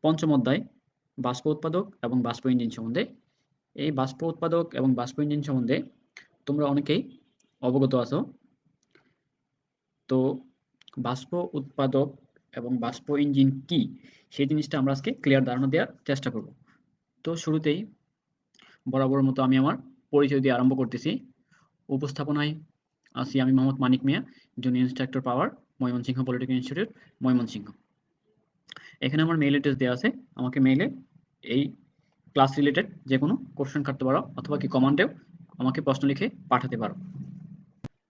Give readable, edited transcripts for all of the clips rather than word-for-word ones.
পঞ্চম অধ্যায় বাষ্প উৎপাদক এবং বাষ্প ইঞ্জিন সম্বন্ধে। এই বাষ্প উৎপাদক এবং বাষ্প ইঞ্জিন সম্বন্ধে তোমরা অনেকেই অবগত আছো। তো বাষ্প উৎপাদক এবং বাষ্প ইঞ্জিন কি সেই জিনিসটা আমরা আজকে ক্লিয়ার ধারণা দেওয়ার চেষ্টা করব। তো শুরুতেই বরাবর মতো আমি আমার পরিচয় দিয়ে আরম্ভ করতেছি। উপস্থাপনায় আছি আমি মোহাম্মদ মানিক মিয়া, জুনিয়র ইন্সট্রাক্টর পাওয়ার, ময়মনসিংহ পলিটেকনিক ইনস্টিটিউট, ময়মনসিংহ। এখানে আমার মেইল অ্যাড্রেস দেওয়া আছে, আমাকে মেইলে এই ক্লাস রিলেটেড যে কোনো কোশ্চেন করতে পারো অথবা কি কমেন্টেও আমাকে প্রশ্ন লিখে পাঠাতে পারো।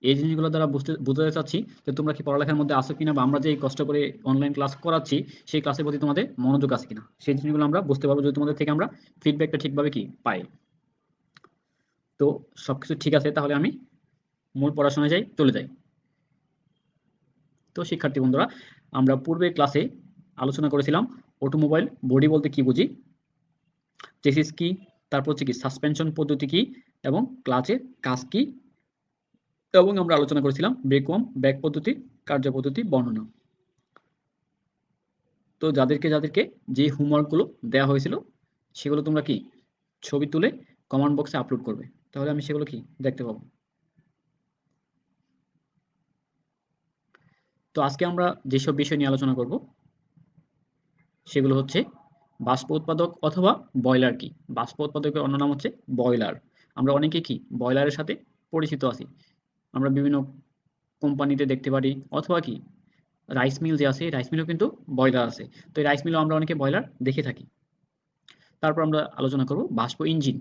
এই জিনিসগুলো দ্বারা বুঝতে চাচ্ছি যে তোমরা কি পড়ালেখার মধ্যে আসো কিনা, বা আমরা যে কষ্ট করে অনলাইন ক্লাস করাচ্ছি সেই ক্লাসের প্রতি তোমাদের মনোযোগ আছে কিনা, সেই জিনিসগুলো আমরা বুঝতে পারবো যদি তোমাদের থেকে আমরা ফিডব্যাকটা ঠিকভাবে কি পাই। তো সবকিছু ঠিক আছে, তাহলে আমি মূল পড়াশোনায় চলে যাই। তো শিক্ষার্থী বন্ধুরা, আমরা পূর্বের ক্লাসে আলোচনা করেছিলাম অটোমোবাইল বডি বলতে কি বুঝি, চেসিস কি, তারপর হচ্ছে কি সাসপেনশন পদ্ধতি কি এবং ক্লাচের কাজ কি, এবং আমরা আলোচনা করেছিলাম ব্রেকওয়ার্ম ব্যাক পদ্ধতি কার্যপদ্ধতি বর্ণনা। তো যাদেরকে যে হোমওয়ার্কগুলো দেওয়া হয়েছিল সেগুলো তোমরা কি ছবি তুলে কমেন্ট বক্সে আপলোড করবে, তাহলে আমি সেগুলো কি দেখতে পাবো। তো আজকে আমরা যেসব বিষয় নিয়ে আলোচনা করব সেগুলো হচ্ছে বাষ্প উৎপাদক অথবা বয়লার কি। বাষ্প উৎপাদকের অন্য নাম হচ্ছে বয়লার। আমরা অনেকে কি বয়লারের সাথে পরিচিত আছি, আমরা বিভিন্ন কোম্পানিতে দেখতে পারি, অথবা কি রাইস মিল যে আছে রাইস মিলও কিন্তু বয়লার আছে। তো এই রাইস মিলও আমরা অনেকে বয়লার দেখে থাকি। তারপর আমরা আলোচনা করব বাষ্প ইঞ্জিন।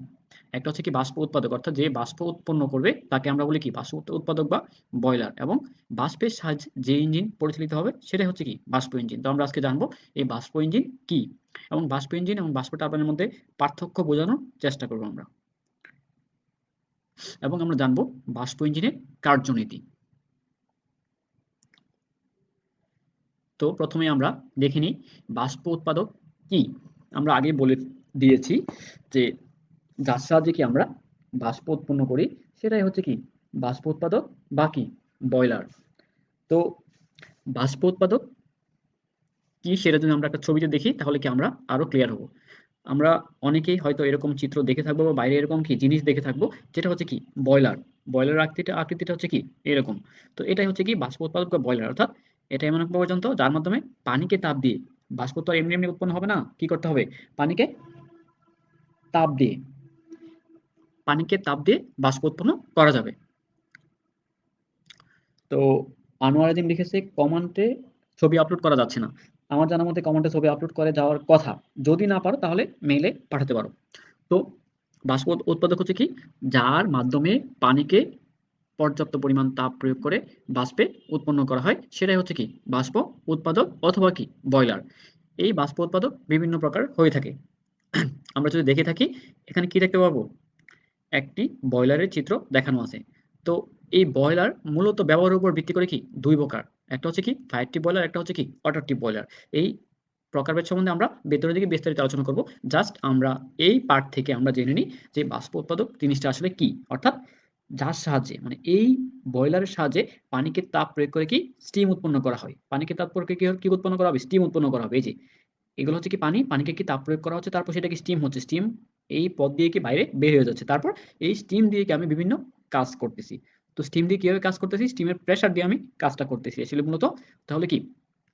একটা হচ্ছে কি বাষ্প উৎপাদক, অর্থাৎ যে বাষ্প উৎপন্ন করবে তাকে আমরা বলি কি বাষ্প উৎপাদক বা বয়লার, এবং বাষ্পের সাহায্যে যে ইঞ্জিন পরিচালিত হবে সেটাই হচ্ছে কি বাষ্প ইঞ্জিন। তো আমরা আজকে জানবো এই বাষ্প ইঞ্জিন কি, এবং বাষ্প ইঞ্জিন এবং বাষ্প টারবাইনের মধ্যে পার্থক্য বোঝানোর চেষ্টা করব আমরা, এবং আমরা জানবো বাষ্প ইঞ্জিনের কার্যনীতি। তো প্রথমে আমরা দেখে নিই বাষ্প উৎপাদক কি। আমরা আগে বলে দিয়েছি যে যার সাহায্যে কি আমরা বাষ্প উৎপন্ন করি সেটাই হচ্ছে কি বাষ্প উৎপাদক বা কি বয়লার। তো বাষ্প উৎপাদক কি সেটা যদি আমরা একটা ছবিতে দেখি তাহলে কি আমরা আরো ক্লিয়ার হব। আমরা অনেকেই হয়তো এরকম চিত্র দেখে থাকবো বা বাইরে এরকম কি জিনিস দেখে থাকবো, যেটা হচ্ছে কি বয়লার। বয়লার আকৃতিটা হচ্ছে কি এরকম। তো এটাই হচ্ছে কি বাষ্প উৎপাদক বা বয়লার, অর্থাৎ এটা এমন এক পর্যন্ত যার মাধ্যমে পানিকে তাপ দিয়ে, বাষ্প তো আর এমনি এমনি উৎপন্ন হবে না, কি করতে হবে পানিকে তাপ দিয়ে বাষ্প উৎপন্ন করা যাবে। তো আনোয়ার আদিম লিখেছে কমেন্টে ছবি আপলোড করা যাচ্ছে না। আমার জানা মতে কমেন্টে ছবি আপলোড করে যাওয়ার কথা, যদি না পারো তাহলে মেইলে পাঠাতে পারো। তো বাষ্প উৎপাদক হচ্ছে কি যার মাধ্যমে পানিকে পর্যাপ্ত পরিমাণ তাপ প্রয়োগ করে বাষ্পে উৎপন্ন করা হয় সেটাই হচ্ছে কি বাষ্প উৎপাদক অথবা কি বয়লার। এই বাষ্প উৎপাদক বিভিন্ন প্রকার হয়ে থাকে। আমরা যদি দেখে থাকি এখানে কি দেখতে পাবো, একটি বয়লারের চিত্র দেখানো আছে। তো এই বয়লার মূলত ব্যবহারের উপর ভিত্তি করে কি দুই প্রকার, একটা হচ্ছে কি ফায়ার টিপ বয়লার, একটা হচ্ছে কি ওয়াটার টিপ বয়লার। এই প্রকারভেদ সম্বন্ধে আমরা ভেতরের দিকে বিস্তারিত আলোচনা করব। জাস্ট আমরা এই পার্ট থেকে আমরা জেনে নিই যে বাষ্প উৎপাদক জিনিসটা আসলে কি, অর্থাৎ যার সাহায্যে মানে এই বয়লারের সাহায্যে পানিকে তাপ প্রয়োগ করে কি স্টিম উৎপন্ন করা হয়। পানিকে তাপ প্রয়োগ করে কি উৎপন্ন করা হবে, স্টিম উৎপন্ন করা হবে। এই যে এগুলো হচ্ছে কি পানিকে কি তাপ প্রয়োগ করা হচ্ছে, তারপর সেটা কি স্টিম হচ্ছে, স্টিম এই পথ দিয়ে কি বাইরে বের হয়ে যাচ্ছে, তারপর এই স্টিম দিয়ে কি আমি বিভিন্ন কাজ করতেছি। তো স্টিম দিয়ে কিভাবে কাজ করতেছি, স্টিমের প্রেসার দিয়ে আমি কাজটা করতেছি আসলে মূলত। তাহলে কি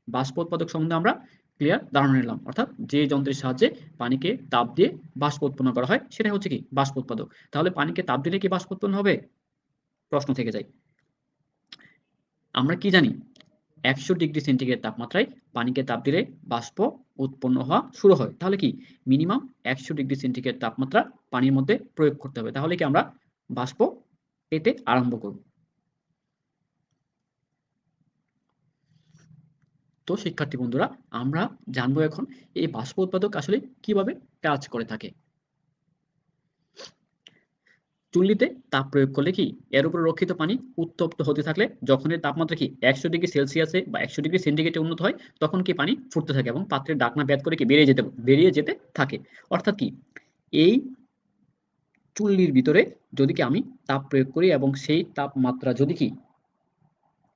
বাষ্প উৎপাদক সম্বন্ধে আমরা ক্লিয়ার ধারণা নিলাম, অর্থাৎ যে যন্ত্রের সাহায্যে পানিকে তাপ দিয়ে বাষ্প উৎপন্ন করা হয় সেটাই হচ্ছে কি বাষ্প উৎপাদক। তাহলে পানিকে তাপ দিলে কি বাষ্প উৎপন্ন হবে, প্রশ্ন থেকে যায়। আমরা কি জানি 100 ডিগ্রি সেন্টিগ্রেড তাপমাত্রায় পানিকে তাপ দিলে বাষ্প উৎপন্ন হওয়া শুরু হয়। তাহলে কি মিনিমাম 100 ডিগ্রি সেন্টিগ্রেড তাপমাত্রা পানির মধ্যে প্রয়োগ করতে হবে, তাহলে কি আমরা বাষ্প পেতে আরম্ভ করব। তো শিক্ষার্থী বন্ধুরা, আমরা জানবো এখন এই বাষ্প উৎপাদক আসলে কিভাবে কাজ করে থাকে। চুল্লিতে তাপ প্রয়োগ করলে কি এর উপর রক্ষিত পানি উত্তপ্ত হতে থাকলে যখন এর তাপমাত্রা কি 100 ডিগ্রি সেলসিয়াসে বা 100 ডিগ্রি সেন্টিগ্রেডে উন্নত হয় তখন কি পানি ফুটতে থাকে এবং পাত্রের ঢাকনা ভেদ করে কি বেরিয়ে যেতে থাকে। অর্থাৎ কি এই চুল্লির ভিতরে যদি কি আমি তাপ প্রয়োগ করি এবং সেই তাপমাত্রা যদি কি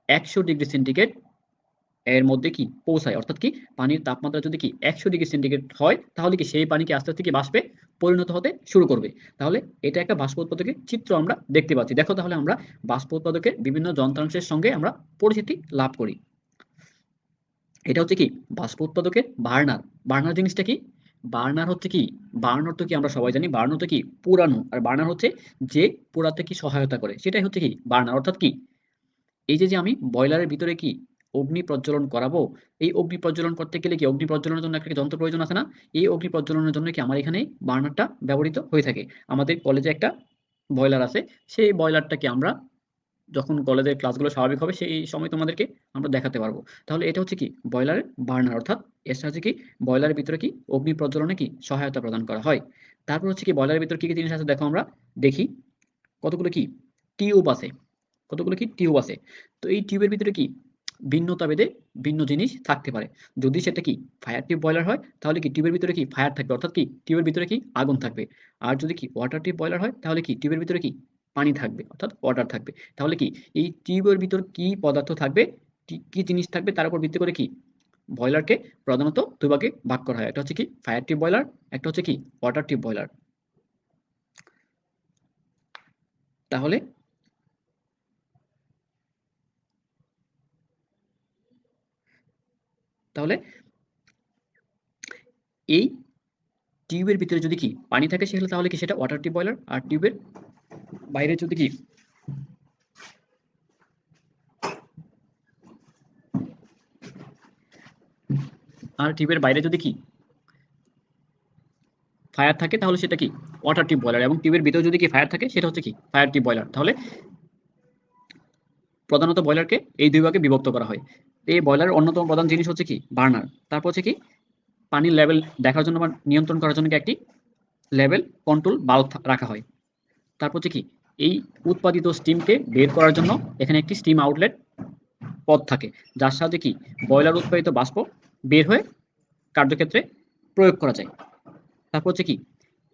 100 ডিগ্রি সেন্টিগ্রেড এর মধ্যে কি পৌঁছায়, অর্থাৎ কি পানির তাপমাত্রা যদি কি 100°C হয় তাহলে কি সেই পানি কি আস্তে আস্তে কি বাষ্পে পরিণত হতে শুরু করবে। তাহলে এটা একটা বাষ্প উৎপাদকের চিত্র আমরা দেখতে পাচ্ছি। দেখো তাহলে আমরা বাষ্প উৎপাদকের বিভিন্ন যন্ত্রাংশের সঙ্গে আমরা পরিচিতি লাভ করি। এটা হচ্ছে কি বাষ্প উৎপাদকের বার্নার। বার্নার জিনিসটা কি? বার্নার হচ্ছে কি, বার্নার তো কি আমরা সবাই জানি বার্নার তো কি পুরানো, আর বার্নার হচ্ছে যে পোড়াতে কি সহায়তা করে, সেটাই হচ্ছে কি বার্নার। অর্থাৎ কি এই যে আমি বয়লারের ভিতরে কি অগ্নি প্রজ্বলন করাবো, এই অগ্নি প্রজ্বলন করতে গেলে কি অগ্নি প্রজ্বলনের জন্য একটা যন্ত্র প্রয়োজন আছে না? এই অগ্নি প্রজ্বলনের জন্য কি আমার এখানে বার্নারটা ব্যবহৃত হয়ে থাকে। আমাদের কলেজে একটা বয়লার আছে, সেই বয়লারটাকে আমরা যখন কলেজের ক্লাসগুলো স্বাভাবিক হবে সেই সময় তোমাদেরকে আমরা দেখাতে পারবো। তাহলে এটা হচ্ছে কি বয়লারের বার্নার, অর্থাৎ এর সাহায্যে কি বয়লারের ভিতরে কি অগ্নি প্রজ্বলনে কি সহায়তা প্রদান করা হয়। তারপর হচ্ছে কি বয়লারের ভিতরে কি কি জিনিস আছে দেখো, আমরা দেখি কতগুলো কি টিউব আছে, কতগুলো কি টিউব আছে। তো এই টিউবের ভিতরে কি ভিন্নতা ভেদে ভিন্ন জিনিস থাকতে পারে। যদি সেটা কি ফায়ার টিউব বয়লার হয় তাহলে কি টিউবের ভিতরে কি ফায়ার থাকবে, অর্থাৎ কি টিউবের ভিতরে কি আগুন থাকবে। আর যদি কি ওয়াটার টিউব বয়লার হয় তাহলে কি টিউবের ভিতরে কি পানি থাকবে, অর্থাৎ ওয়াটার থাকবে। তাহলে কি এই টিউবের ভিতর কি পদার্থ থাকবে, কি জিনিস থাকবে তার উপর ভিত্তি করে কি বয়লারকে প্রধানত দুই ভাগে ভাগ করা হয়। একটা হচ্ছে কি ফায়ার টিউব বয়লার, একটা হচ্ছে কি ওয়াটার টিউব বয়লার। তাহলে তাহলে এই টিউবের ভিতরে যদি কি পানি থাকে সেগুলো তাহলে কি সেটা ওয়াটার টিউব বয়লার, আর টিউবের বাইরে যদি কি আর টিউবের বাইরে যদি কি ফায়ার থাকে তাহলে সেটা কি ওয়াটার টিউব বয়লার, এবং টিউবের ভিতরে যদি কি ফায়ার থাকে সেটা হচ্ছে কি ফায়ার টিউব বয়লার। তাহলে প্রধানত বয়লারকে এই দুই ভাগে বিভক্ত করা হয়। এই বয়লারের অন্যতম প্রধান জিনিস হচ্ছে কি বার্নার। তারপর হচ্ছে কি পানির লেভেল দেখার জন্য বা নিয়ন্ত্রণ করার জন্য একটি লেভেল কন্ট্রোল বাল্ব রাখা হয়। তারপর হচ্ছে কি এই উৎপাদিত স্টিমকে বের করার জন্য এখানে একটি স্টিম আউটলেট পথ থাকে, যার সাহায্যে কি বয়লার উৎপাদিত বাষ্প বের হয়ে কার্যক্ষেত্রে প্রয়োগ করা যায়। তারপর হচ্ছে কি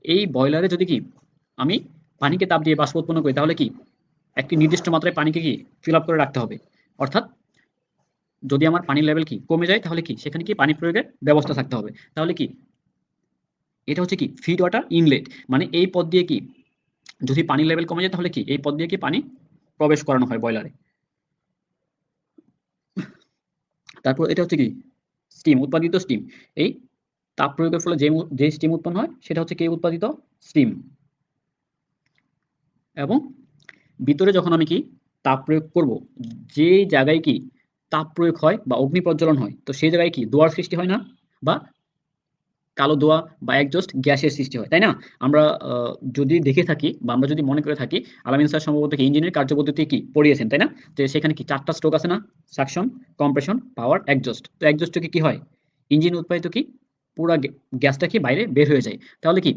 এই বয়লারে যদি কি আমি পানিকে তাপ দিয়ে বাষ্প উৎপন্ন করি তাহলে কি একটি নির্দিষ্ট মাত্রায় পানিকে কি ফিল আপ করে রাখতে হবে। অর্থাৎ যদি আমার পানির লেভেল কি কমে যায় তাহলে কি সেখানে কি পানি প্রয়োগের ব্যবস্থা থাকতে হবে। তাহলে কি এটা হচ্ছে কি ফিড ওয়াটার ইনলেট, মানে এই পথ দিয়ে কি যদি পানির লেভেল কমে যায় তাহলে কি এই পথ দিয়ে কি পানি প্রবেশ করানো হয় বয়লারে। তারপর এটা হচ্ছে কি স্টিম, উৎপাদিত স্টিম। এই তাপ প্রয়োগের ফলে যে স্টিম উৎপন্ন হয় সেটা হচ্ছে কি উৎপাদিত স্টিম। এবং ভিতরে যখন আমি কি তাপ প্রয়োগ করব, যে জায়গায় কি তাপ প্রয়োগ হয় বা অগ্নি প্রজ্বলন হয় তো সেই জায়গায় কি ধোঁয়ার সৃষ্টি হয় না, বা কালো ধোঁয়া বা একজস্ট গ্যাসের সৃষ্টি হয়, তাই না? আমরা যদি দেখে থাকি বা আমরা যদি মনে করে থাকি, আলামিন স্যার সম্ভবত কি ইঞ্জিনের কার্যপদ্ধতি কি পড়িয়েছেন, তাই না? যে সেখানে কি 4টা স্ট্রোক আছে না, সাকশন, কম্প্রেশন, পাওয়ার, এক্সজস্ট। তো এক্সজস্টে কি হয় ইঞ্জিন উৎপাদিত কি পুরা গ্যাসটা কি বাইরে বের হয়ে যায়। তাহলে কি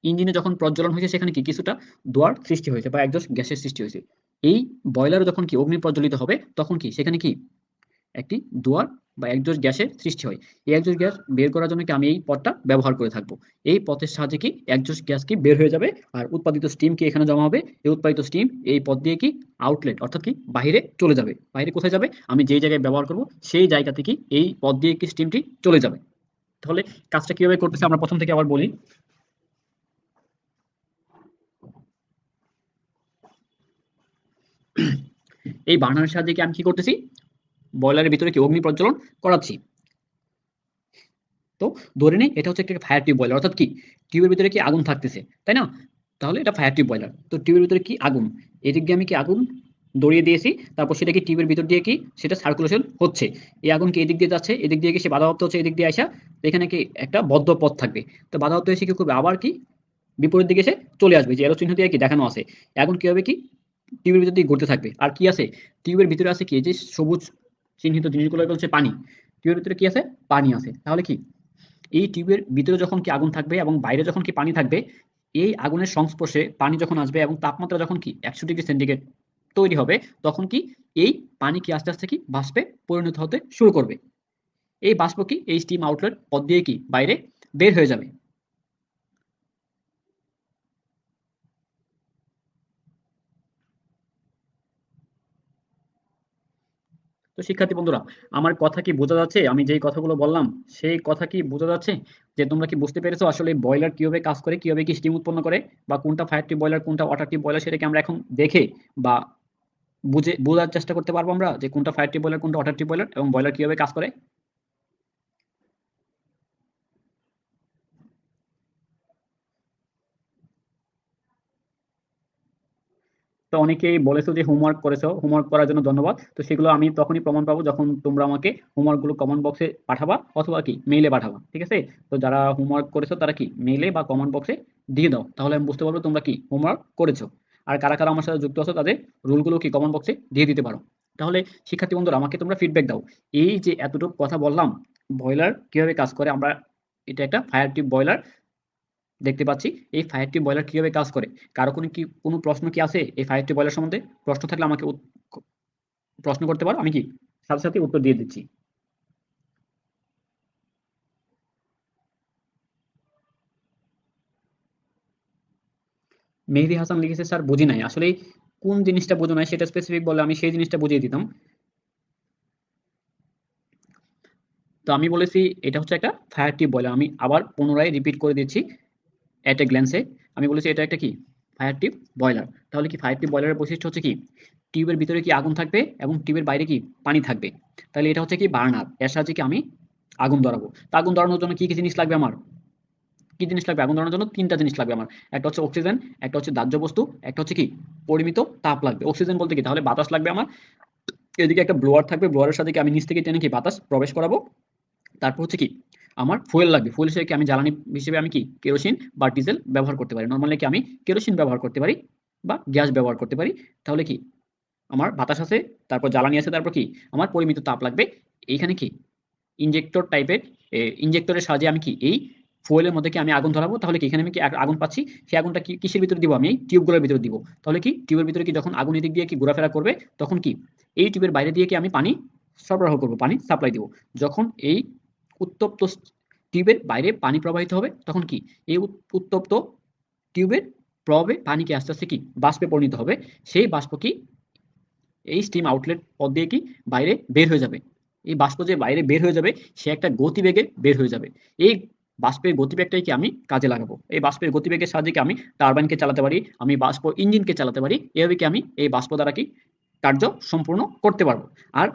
ইঞ্জিনে যখন প্রজ্বলন হয়েছে সেখানে কি কিছুটা ধোঁয়ার সৃষ্টি হয়েছে বা একজস্ট গ্যাসের সৃষ্টি হয়েছে। এই বয়লারে যখন কি অগ্নি প্রজ্বলিত হবে তখন কি সেখানে কি একটি দুয়ার বা একজোস গ্যাসের সৃষ্টি হয়। এই একজোস গ্যাস বের করার জন্য কি আমি এই পথটা ব্যবহার করে থাকবো। এই পথের সাহায্যে কি একজোস গ্যাস কি বের হয়ে যাবে, আর উৎপাদিত স্টিম কি এখানে জমা হবে। এই উৎপাদিত স্টিম এই পথ দিয়ে কি আউটলেট, অর্থাৎ কি বাহিরে চলে যাবে। বাহিরে কোথায় যাবে, আমি যেই জায়গায় ব্যবহার করব সেই জায়গাতে কি এই পথ দিয়ে কি স্টিমটি চলে যাবে। তাহলে কাজটা কিভাবে করতেছে আমরা প্রথম থেকে আবার বলি। এই বার্নারের সাহায্যে কি আমি কি করতেছি, বয়লারের ভিতরে কি অগ্নি প্রজ্বলন করাচ্ছি। তো ধরে নেই এটা হচ্ছে একটা ফায়ার টিউব বয়লার, অর্থাৎ কি টিউবের ভিতরে কি আগুন থাকতেছে, তাই না? তাহলে এটা ফায়ার টিউব বয়লার। তো টিউবের ভিতরে কি আগুন, এদিক দিয়ে আমি কি আগুন দড়িয়ে দিয়েছি, তারপর সেটা কি টিউবের ভিতর দিয়ে কি সেটা সার্কুলেশন হচ্ছে। এই আগুন কি এদিক দিয়ে যাচ্ছে, এদিক দিয়ে কি সে বাধাপ্রাপ্ত হচ্ছে এদিক দিয়ে আসা, এখানে কি একটা বদ্ধ পথ থাকবে। তো বাধাপ্রাপ্ত এসে কি করবে, আবার কি বিপরীত দিকে এসে চলে আসবে, যে এরো চিহ্ন দিয়ে কি দেখানো আছে। এখন কি হবে কি টিউবের ভিতর দিয়ে ঘুরতে থাকবে। আর কি আছে টিউবের ভিতরে আছে কি এই যে সবুজ চিহ্নিত জিনিসগুলো হচ্ছে পানি। টিউবের ভিতরে কি আছে, পানি আছে। তাহলে কি এই টিউবের ভিতরে যখন কি আগুন থাকবে এবং বাইরে যখন কি পানি থাকবে, এই আগুনের সংস্পর্শে পানি যখন আসবে এবং তাপমাত্রা যখন কি 100°C তৈরি হবে, তখন কি এই পানি কি আস্তে আস্তে কি বাষ্পে পরিণত হতে শুরু করবে। এই বাষ্প কি এই স্টিম আউটলেট পথ দিয়ে কি বাইরে বের হয়ে যাবে। তো শিক্ষার্থী বন্ধুরা, আমার কথা কি বোঝা যাচ্ছে? আমি যেই কথাগুলো বললাম সেই কথা কি বোঝা যাচ্ছে? যে তোমরা কি বুঝতে পেরেছো আসলে বয়লার কিভাবে কাজ করে, কিভাবে কি স্টিম উৎপন্ন করে, বা কোনটা ফায়ার টিউব বয়লার কোনটা ওয়াটার টিউব বয়লার, সেটা কি আমরা এখন দেখে বা বোঝার চেষ্টা করতে পারবো আমরা যে কোনটা ফায়ার টিউব বয়লার কোনটা ওয়াটার টিউব বয়লার এবং বয়লার কিভাবে কাজ করে? তো অনেকেই বলেছো যে হোমওয়ার্ক করেছো, হোমওয়ার্ক করার জন্য ধন্যবাদ। তো সেগুলো আমি তখনই প্রমাণ পাবো যখন তোমরা আমাকে হোমওয়ার্ক গুলো কমেন্ট বক্সে পাঠাবা অথবা কি মেইলে পাঠাবা, ঠিক আছে? তো যারা হোমওয়ার্ক করেছো তারা কি মেইলে বা কমেন্ট বক্সে দিয়ে দাও, তাহলে আমি বুঝতে পারবো তোমরা কি হোমওয়ার্ক করেছো। আর কারা কারা আমার সাথে যুক্ত আছো তাদের রুলগুলো কি কমেন্ট বক্সে দিয়ে দিতে পারো। তাহলে শিক্ষার্থী বন্ধুরা, আমাকে তোমরা ফিডব্যাক দাও। এই যে এতটুকু কথা বললাম বয়লার কিভাবে কাজ করে, আমরা এটা একটা ফায়ার টিউব বয়লার দেখতে পাচ্ছি। এই ফায়ার টিউব বয়লার কিভাবে কাজ করে, কারো কোনো প্রশ্ন কি আছে এই ফায়ার টিউব বয়লার সম্বন্ধে? প্রশ্ন থাকলে আমাকে প্রশ্ন করতে পারো, আমি কি সাথে সাথে উত্তর দিয়ে দিচ্ছি। মেহেদী হাসান লিখেছে, স্যার বুঝি নাই আসলে। কোন জিনিসটা বুঝো নাই সেটা স্পেসিফিক বলে আমি সেই জিনিসটা বুঝিয়ে দিতাম। তো আমি বলেছি এটা হচ্ছে একটা ফায়ার টিউব বয়লার, আমি আবার পুনরায় রিপিট করে দিচ্ছি এট এ গ্ল্যান্সে। আমি বলেছি এটা একটা কি ফায়ার টিউব বয়লার। তাহলে কি ফায়ার টিউব বয়লারের বৈশিষ্ট্য হচ্ছে কি টিউবের ভিতরে কি আগুন থাকবে এবং টিউবের বাইরে কি পানি থাকবে। তাহলে এটা হচ্ছে কি বার্নার, এর সাহায্যে কি আমি আগুন ধরাবো। তো আগুন ধরানোর জন্য কি কি জিনিস লাগবে আমার? কি জিনিস লাগবে আগুন ধরানোর জন্য? তিনটা জিনিস লাগবে আমার। একটা হচ্ছে অক্সিজেন, একটা হচ্ছে দাহ্য বস্তু, একটা হচ্ছে কি পরিমিত তাপ লাগবে। অক্সিজেন বলতে কি তাহলে বাতাস লাগবে আমার। এদিকে একটা ব্লোয়ার থাকবে, ব্লোয়ারের সাথে কি আমি নিচ থেকে টেনে কি বাতাস প্রবেশ করাবো। তারপর হচ্ছে কি আমার ফুয়েল লাগবে, ফুয়েল হিসেবে কি আমি জ্বালানি হিসেবে আমি কি কেরোসিন বা ডিজেল ব্যবহার করতে পারি। নর্মালি কি আমি কেরোসিন ব্যবহার করতে পারি বা গ্যাস ব্যবহার করতে পারি। তাহলে কি আমার বাতাস আছে, তারপর জ্বালানি আছে, তারপর কি আমার পরিমিত তাপ লাগবে। এইখানে কি ইনজেক্টর টাইপের ইনজেক্টরের সাহায্যে আমি কি এই ফুয়েলের মধ্যে কি আমি আগুন ধরাবো। তাহলে কি এখানে আমি কি আগুন পাচ্ছি, সেই আগুনটা কি কিসের ভিতরে দিব? আমি এই টিউবগুলোর ভিতরে দিব। তাহলে কি টিউবের ভিতরে কি যখন আগুন এদিক দিয়ে কি ঘোরাফেরা করবে তখন কি এই টিউবের বাইরে দিয়ে কি আমি পানি সরবরাহ করব, পানি সাপ্লাই দিব। যখন এই উত্তপ্ত টিউবের বাইরে পানি প্রবাহিত হবে তখন কি এই উত্তপ্ত টিউবের প্রভাবে পানি কি আস্তে আস্তে কি বাষ্পে পরিণত হবে। সেই বাষ্প কি এই স্টিম আউটলেট পথ দিয়ে কি বাইরে বের হয়ে যাবে। এই বাষ্প যে বাইরে বের হয়ে যাবে সে একটা গতিবেগে বের হয়ে যাবে। এই বাষ্পের গতিবেগটাই কি আমি কাজে লাগাবো। এই বাষ্পের গতিবেগের সাহায্যে কি আমি টারবাইনকে চালাতে পারি, আমি বাষ্প ইঞ্জিনকে চালাতে পারি। এভাবে কি আমি এই বাষ্প দ্বারা কি কার্য সম্পূর্ণ করতে পারবো। আর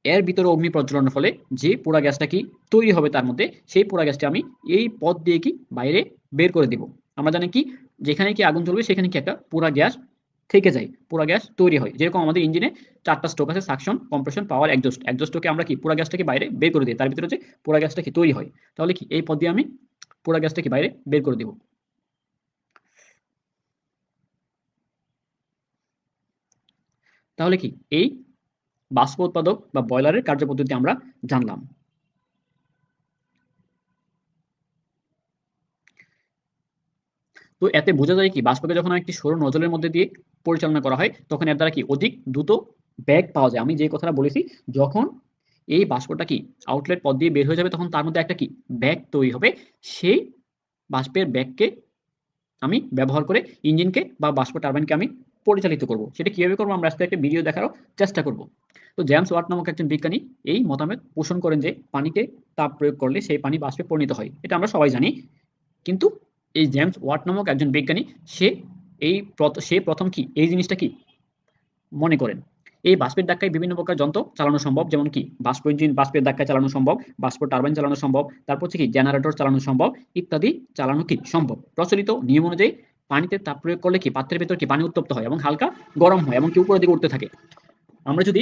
এর ভিতরে অগ্নি প্রজ্বলনের ফলে যে পোড়া গ্যাসটা কি তৈরি হবে তার মধ্যে, সেই পোড়া গ্যাসটা আমি এই পথ দিয়ে কি বাইরে বের করে দিব। আমরা জানি কি যেখানে কি আগুন জ্বলবে সেখানে কি একটা পোড়া গ্যাস থেকে যায়, পোড়া গ্যাস তৈরি হয়। যেরকম আমাদের ইঞ্জিনে চারটা স্ট্রোক আছে, সাকশন, কম্প্রেশন, পাওয়ার, এক্সজস্ট। এক্সজস্টকে আমরা কি পোড়া গ্যাসটাকে বাইরে বের করে দিই, তার ভিতরে যে পোড়া গ্যাসটা কি তৈরি হয়। তাহলে কি এই পথ দিয়ে আমি পোড়া গ্যাসটা কি বাইরে বের করে দিব। তাহলে কি এই বাষ্প উৎপাদক বা বয়লারের কার্যপদ্ধতি আমরা জানলাম। তো এতে বোঝা যায় কি বাষ্পকে যখন একটি সরু নজলের মধ্যে দিয়ে পরিচালনা করা হয় তখন এর দ্বারা কি অধিক দ্রুত ব্যাগ পাওয়া যায়। আমি যে কথাটা বলেছি, যখন এই বাষ্পটা কি আউটলেট পথ দিয়ে বের হয়ে যাবে তখন তার মধ্যে একটা কি ব্যাগ তৈরি হবে। সেই বাষ্পের ব্যাগকে আমি ব্যবহার করে ইঞ্জিনকে বা বাষ্প টারবাইনকে আমি পরিচালিত করব। সেটা কিভাবে করবো আমরা আজকে একটা ভিডিও দেখারও চেষ্টা করব। তো জেমস ওয়াট নামক একজন বিজ্ঞানী এই মতামত পোষণ করেন যে পানিতে তাপ প্রয়োগ করলে সেই পানি বাষ্পে পরিণত হয়। এটা আমরা সবাই জানি। কিন্তু এই জেমস ওয়াট নামক একজন বিজ্ঞানী সে সে প্রথম কি এই জিনিসটা কি মনে করেন। এই বাষ্পের ধাক্কায় বিভিন্ন প্রকার যন্ত্র চালানো সম্ভব, যেমন কি বাষ্প ইঞ্জিন বাষ্পের ধাক্কায় চালানো সম্ভব, বাষ্প টারবাইন চালানো সম্ভব, তারপর হচ্ছে কি জেনারেটর চালানো সম্ভব ইত্যাদি চালানো কি সম্ভব। প্রচলিত নিয়ম অনুযায়ী পানিতে তাপ প্রয়োগ করলে কি পাত্রের ভেতর কি পানি উত্তপ্ত হয় এবং হালকা গরম হয় এবং কি উপরের দিকে উঠতে থাকে। আমরা যদি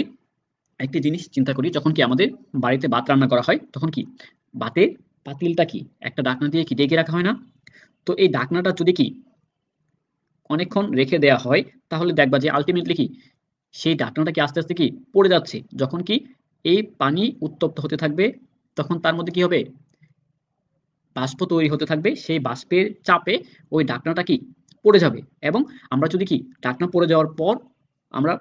একটি জিনিস চিন্তা করি, যখন কি আমাদের বাড়িতে ভাত রান্না করা হয় তখন কি ভাতের পাতিলটা কি একটা ঢাকনা দিয়ে কি ঢেকে রাখা হয় না? তো এই ঢাকনাটা যদি কি অনেকক্ষণ রেখে দেওয়া হয় তাহলে দেখবা যে আলটিমেটলি কি সেই ঢাকনাটা কি আস্তে আস্তে কি পড়ে যাচ্ছে। যখন কি এই পানি উত্তপ্ত হতে থাকবে তখন তার মধ্যে কি হবে বাষ্প তৈরি হতে থাকবে, সেই বাষ্পের চাপে ওই ঢাকনাটা কি পড়ে যাবে। এবং আমরা যদি কি ঢাকনা পড়ে যাওয়ার পর আমরা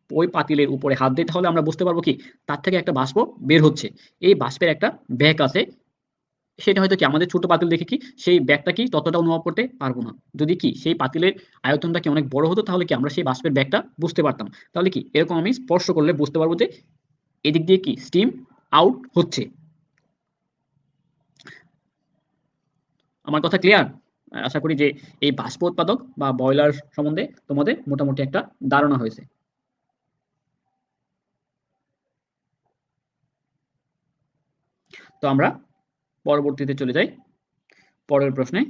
ওই পাতিলের উপরে হাত দিই তাহলে আমরা বুঝতে পারবো কি তার থেকে একটা বাষ্প বের হচ্ছে। এই বাষ্পের একটা ব্যাগ আছে, সেটা হয়তো কি আমাদের ছোট পাতিল দেখে কি সেই ব্যাগটা কি ততটা অনুভব করতে পারবো না। যদি কি সেই পাতিলের আয়তনটা কি অনেক বড় হতো তাহলে কি আমরা সেই বাষ্পের ব্যাগটা বুঝতে পারতাম। তাহলে কি এরকম আমি স্পর্শ করলে বুঝতে পারবো যে এদিক দিয়ে কি স্টিম আউট হচ্ছে। আমার কথা ক্লিয়ার? আশা করি যে এই বাষ্প উৎপাদক বা বয়লার সম্বন্ধে তোমাদের মোটামুটি একটা ধারণা হয়েছে। তো আমরা পরবর্তীতে চলে যাই পরের প্রশ্নে।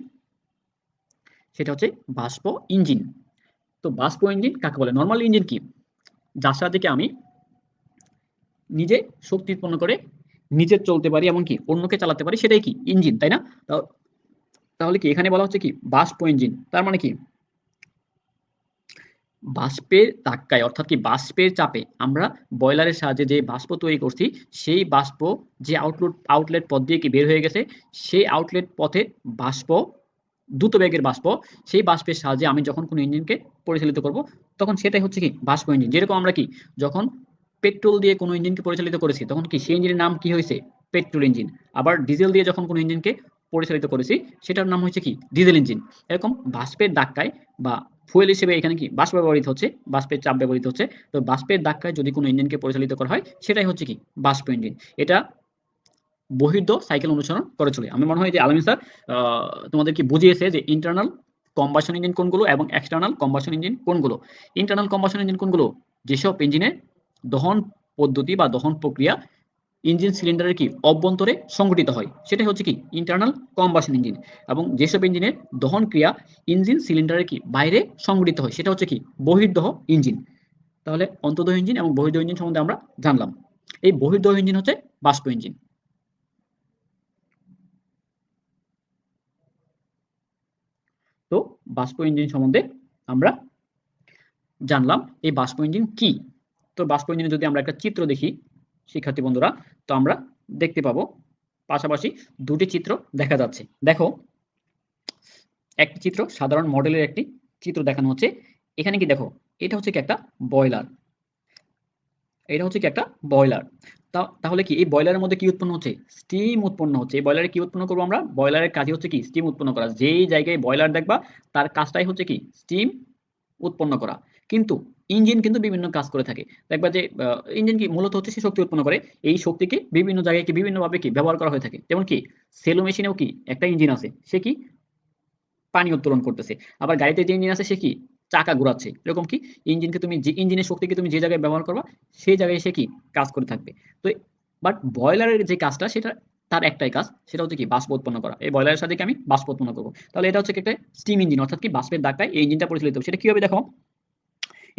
সেটা হচ্ছে বাষ্প ইঞ্জিন। তো বাষ্প ইঞ্জিন কাকে বলে? নরমাল ইঞ্জিন কি? যার সাহায্যে আমি নিজে শক্তি উৎপন্ন করে নিজে চলতে পারি এমনকি অন্যকে চালাতে পারি, সেটাই কি ইঞ্জিন, তাই না? তাহলে কি এখানে বলা হচ্ছে কি বাষ্প ইঞ্জিন, তার মানে কি বাষ্পের ধাক্কায় অর্থাৎ কি বাষ্পের চাপে আমরা বয়লারের সাহায্যে যে বাষ্প তৈরি করছি, সেই বাষ্প যে আউটলেট পথ দিয়ে কি বের হয়ে গেছে, সেই আউটলেট পথে বাষ্প দ্রুত বেগের বাষ্প, সেই বাষ্পের সাহায্যে আমি যখন কোনো ইঞ্জিনকে পরিচালিত করব, তখন সেটাই হচ্ছে কি বাষ্প ইঞ্জিন। যেরকম আমরা কি যখন পেট্রোল দিয়ে কোনো ইঞ্জিনকে পরিচালিত করেছি, তখন কি সেই ইঞ্জিনের নাম কি হয়েছে? Petrol engine. আবার ডিজেল দিয়ে যখন কোনো ইঞ্জিনকে পরিচালিত করেছি, সেটার নাম হচ্ছে কি ডিজেল ইঞ্জিন। এরকম বাষ্পের ধাক্কায় বা ফুয়েল হিসেবে এখানে কি বাষ্প ব্যবহৃত হচ্ছে, বাষ্পের চাপ ব্যবহৃত হচ্ছে। তো বাষ্পের ধাক্কায় যদি কোনো ইঞ্জিনকে পরিচালিত করা হয়, সেটাই হচ্ছে কি বাষ্প ইঞ্জিন। এটা বহির্দ সাইকেল অনুসরণ করে চলে। আমি মনে হয় যে আলামিন স্যার তোমাদেরকে বুঝিয়েছে যে ইন্টারনাল কম্বাশন ইঞ্জিন কোনগুলো এবং এক্সটার্নাল কম্বাশন ইঞ্জিন কোনগুলো। ইন্টারনাল কম্বাশন ইঞ্জিন কোনগুলো? যেসব ইঞ্জিনের দহন পদ্ধতি বা দহন প্রক্রিয়া ইঞ্জিন সিলিন্ডারের কি অভ্যন্তরে সংঘটিত হয়, সেটাই হচ্ছে কি ইন্টারনাল কম্বাশন ইঞ্জিন। এবং যেসব ইঞ্জিনের দহন ক্রিয়া ইঞ্জিন সিলিন্ডারের কি বাইরে সংঘটিত হয়, সেটা হচ্ছে কি বহির্দহ ইঞ্জিন। তাহলে অন্তর্দহ ইঞ্জিন এবং বহির্দহ ইঞ্জিন সম্বন্ধে আমরা জানলাম। এই বহির্দহ ইঞ্জিন হচ্ছে বাষ্প ইঞ্জিন। তো বাষ্প ইঞ্জিন সম্বন্ধে আমরা জানলাম। এই বাষ্প ইঞ্জিন কি? তো বাষ্প ইঞ্জিনে যদি আমরা একটা চিত্র দেখি শিক্ষার্থী বন্ধুরা, তো আমরা দেখতে পাবো পাশাপাশি দুটি চিত্র দেখা যাচ্ছে। দেখো, একটি চিত্র সাধারণ মডেলের একটি চিত্র দেখানো হচ্ছে। এখানে কি দেখো, এটা হচ্ছে কি একটা বয়লার, এটা হচ্ছে কি একটা বয়লার। তাহলে কি এই বয়লারের মধ্যে কি উৎপন্ন হচ্ছে? স্টিম উৎপন্ন হচ্ছে। এই বয়লারে কি উৎপন্ন করবো আমরা? বয়লারের কাজই হচ্ছে কি স্টিম উৎপন্ন করা। যেই জায়গায় বয়লার দেখবা তার কাজটাই হচ্ছে কি স্টিম উৎপন্ন করা। কিন্তু ইঞ্জিন কিন্তু বিভিন্ন কাজ করে থাকে। দেখবা যে ইঞ্জিন কি মূলত হচ্ছে সে শক্তি উৎপন্ন করে। এই শক্তিকে বিভিন্ন জায়গায় কি বিভিন্নভাবে কি ব্যবহার করা হয়ে থাকে। যেমন কি সেলো মেশিনেও কি একটা ইঞ্জিন আছে, সে কি পানি উত্তোলন করতেছে। আবার গাড়িতে যে ইঞ্জিন আছে সে কি চাকা ঘুরাচ্ছে। এরকম কি ইঞ্জিনকে তুমি যে ইঞ্জিনের শক্তিকে তুমি যে জায়গায় ব্যবহার করবা, সেই জায়গায় সে কি কাজ করে থাকবে। তো বাট বয়লারের যে কাজটা সেটা তার একটাই কাজ, সেটা হচ্ছে কি বাষ্প উৎপন্ন করা। এই বয়লারের সাথে কি আমি বাষ্প উৎপন্ন করবো। তাহলে এটা হচ্ছে কি একটা স্টিম ইঞ্জিন, অর্থাৎ কি বাষ্পের ধাক্কায় এই ইঞ্জিনটা পরিচালিত হবে। সেটা কি হবে দেখো,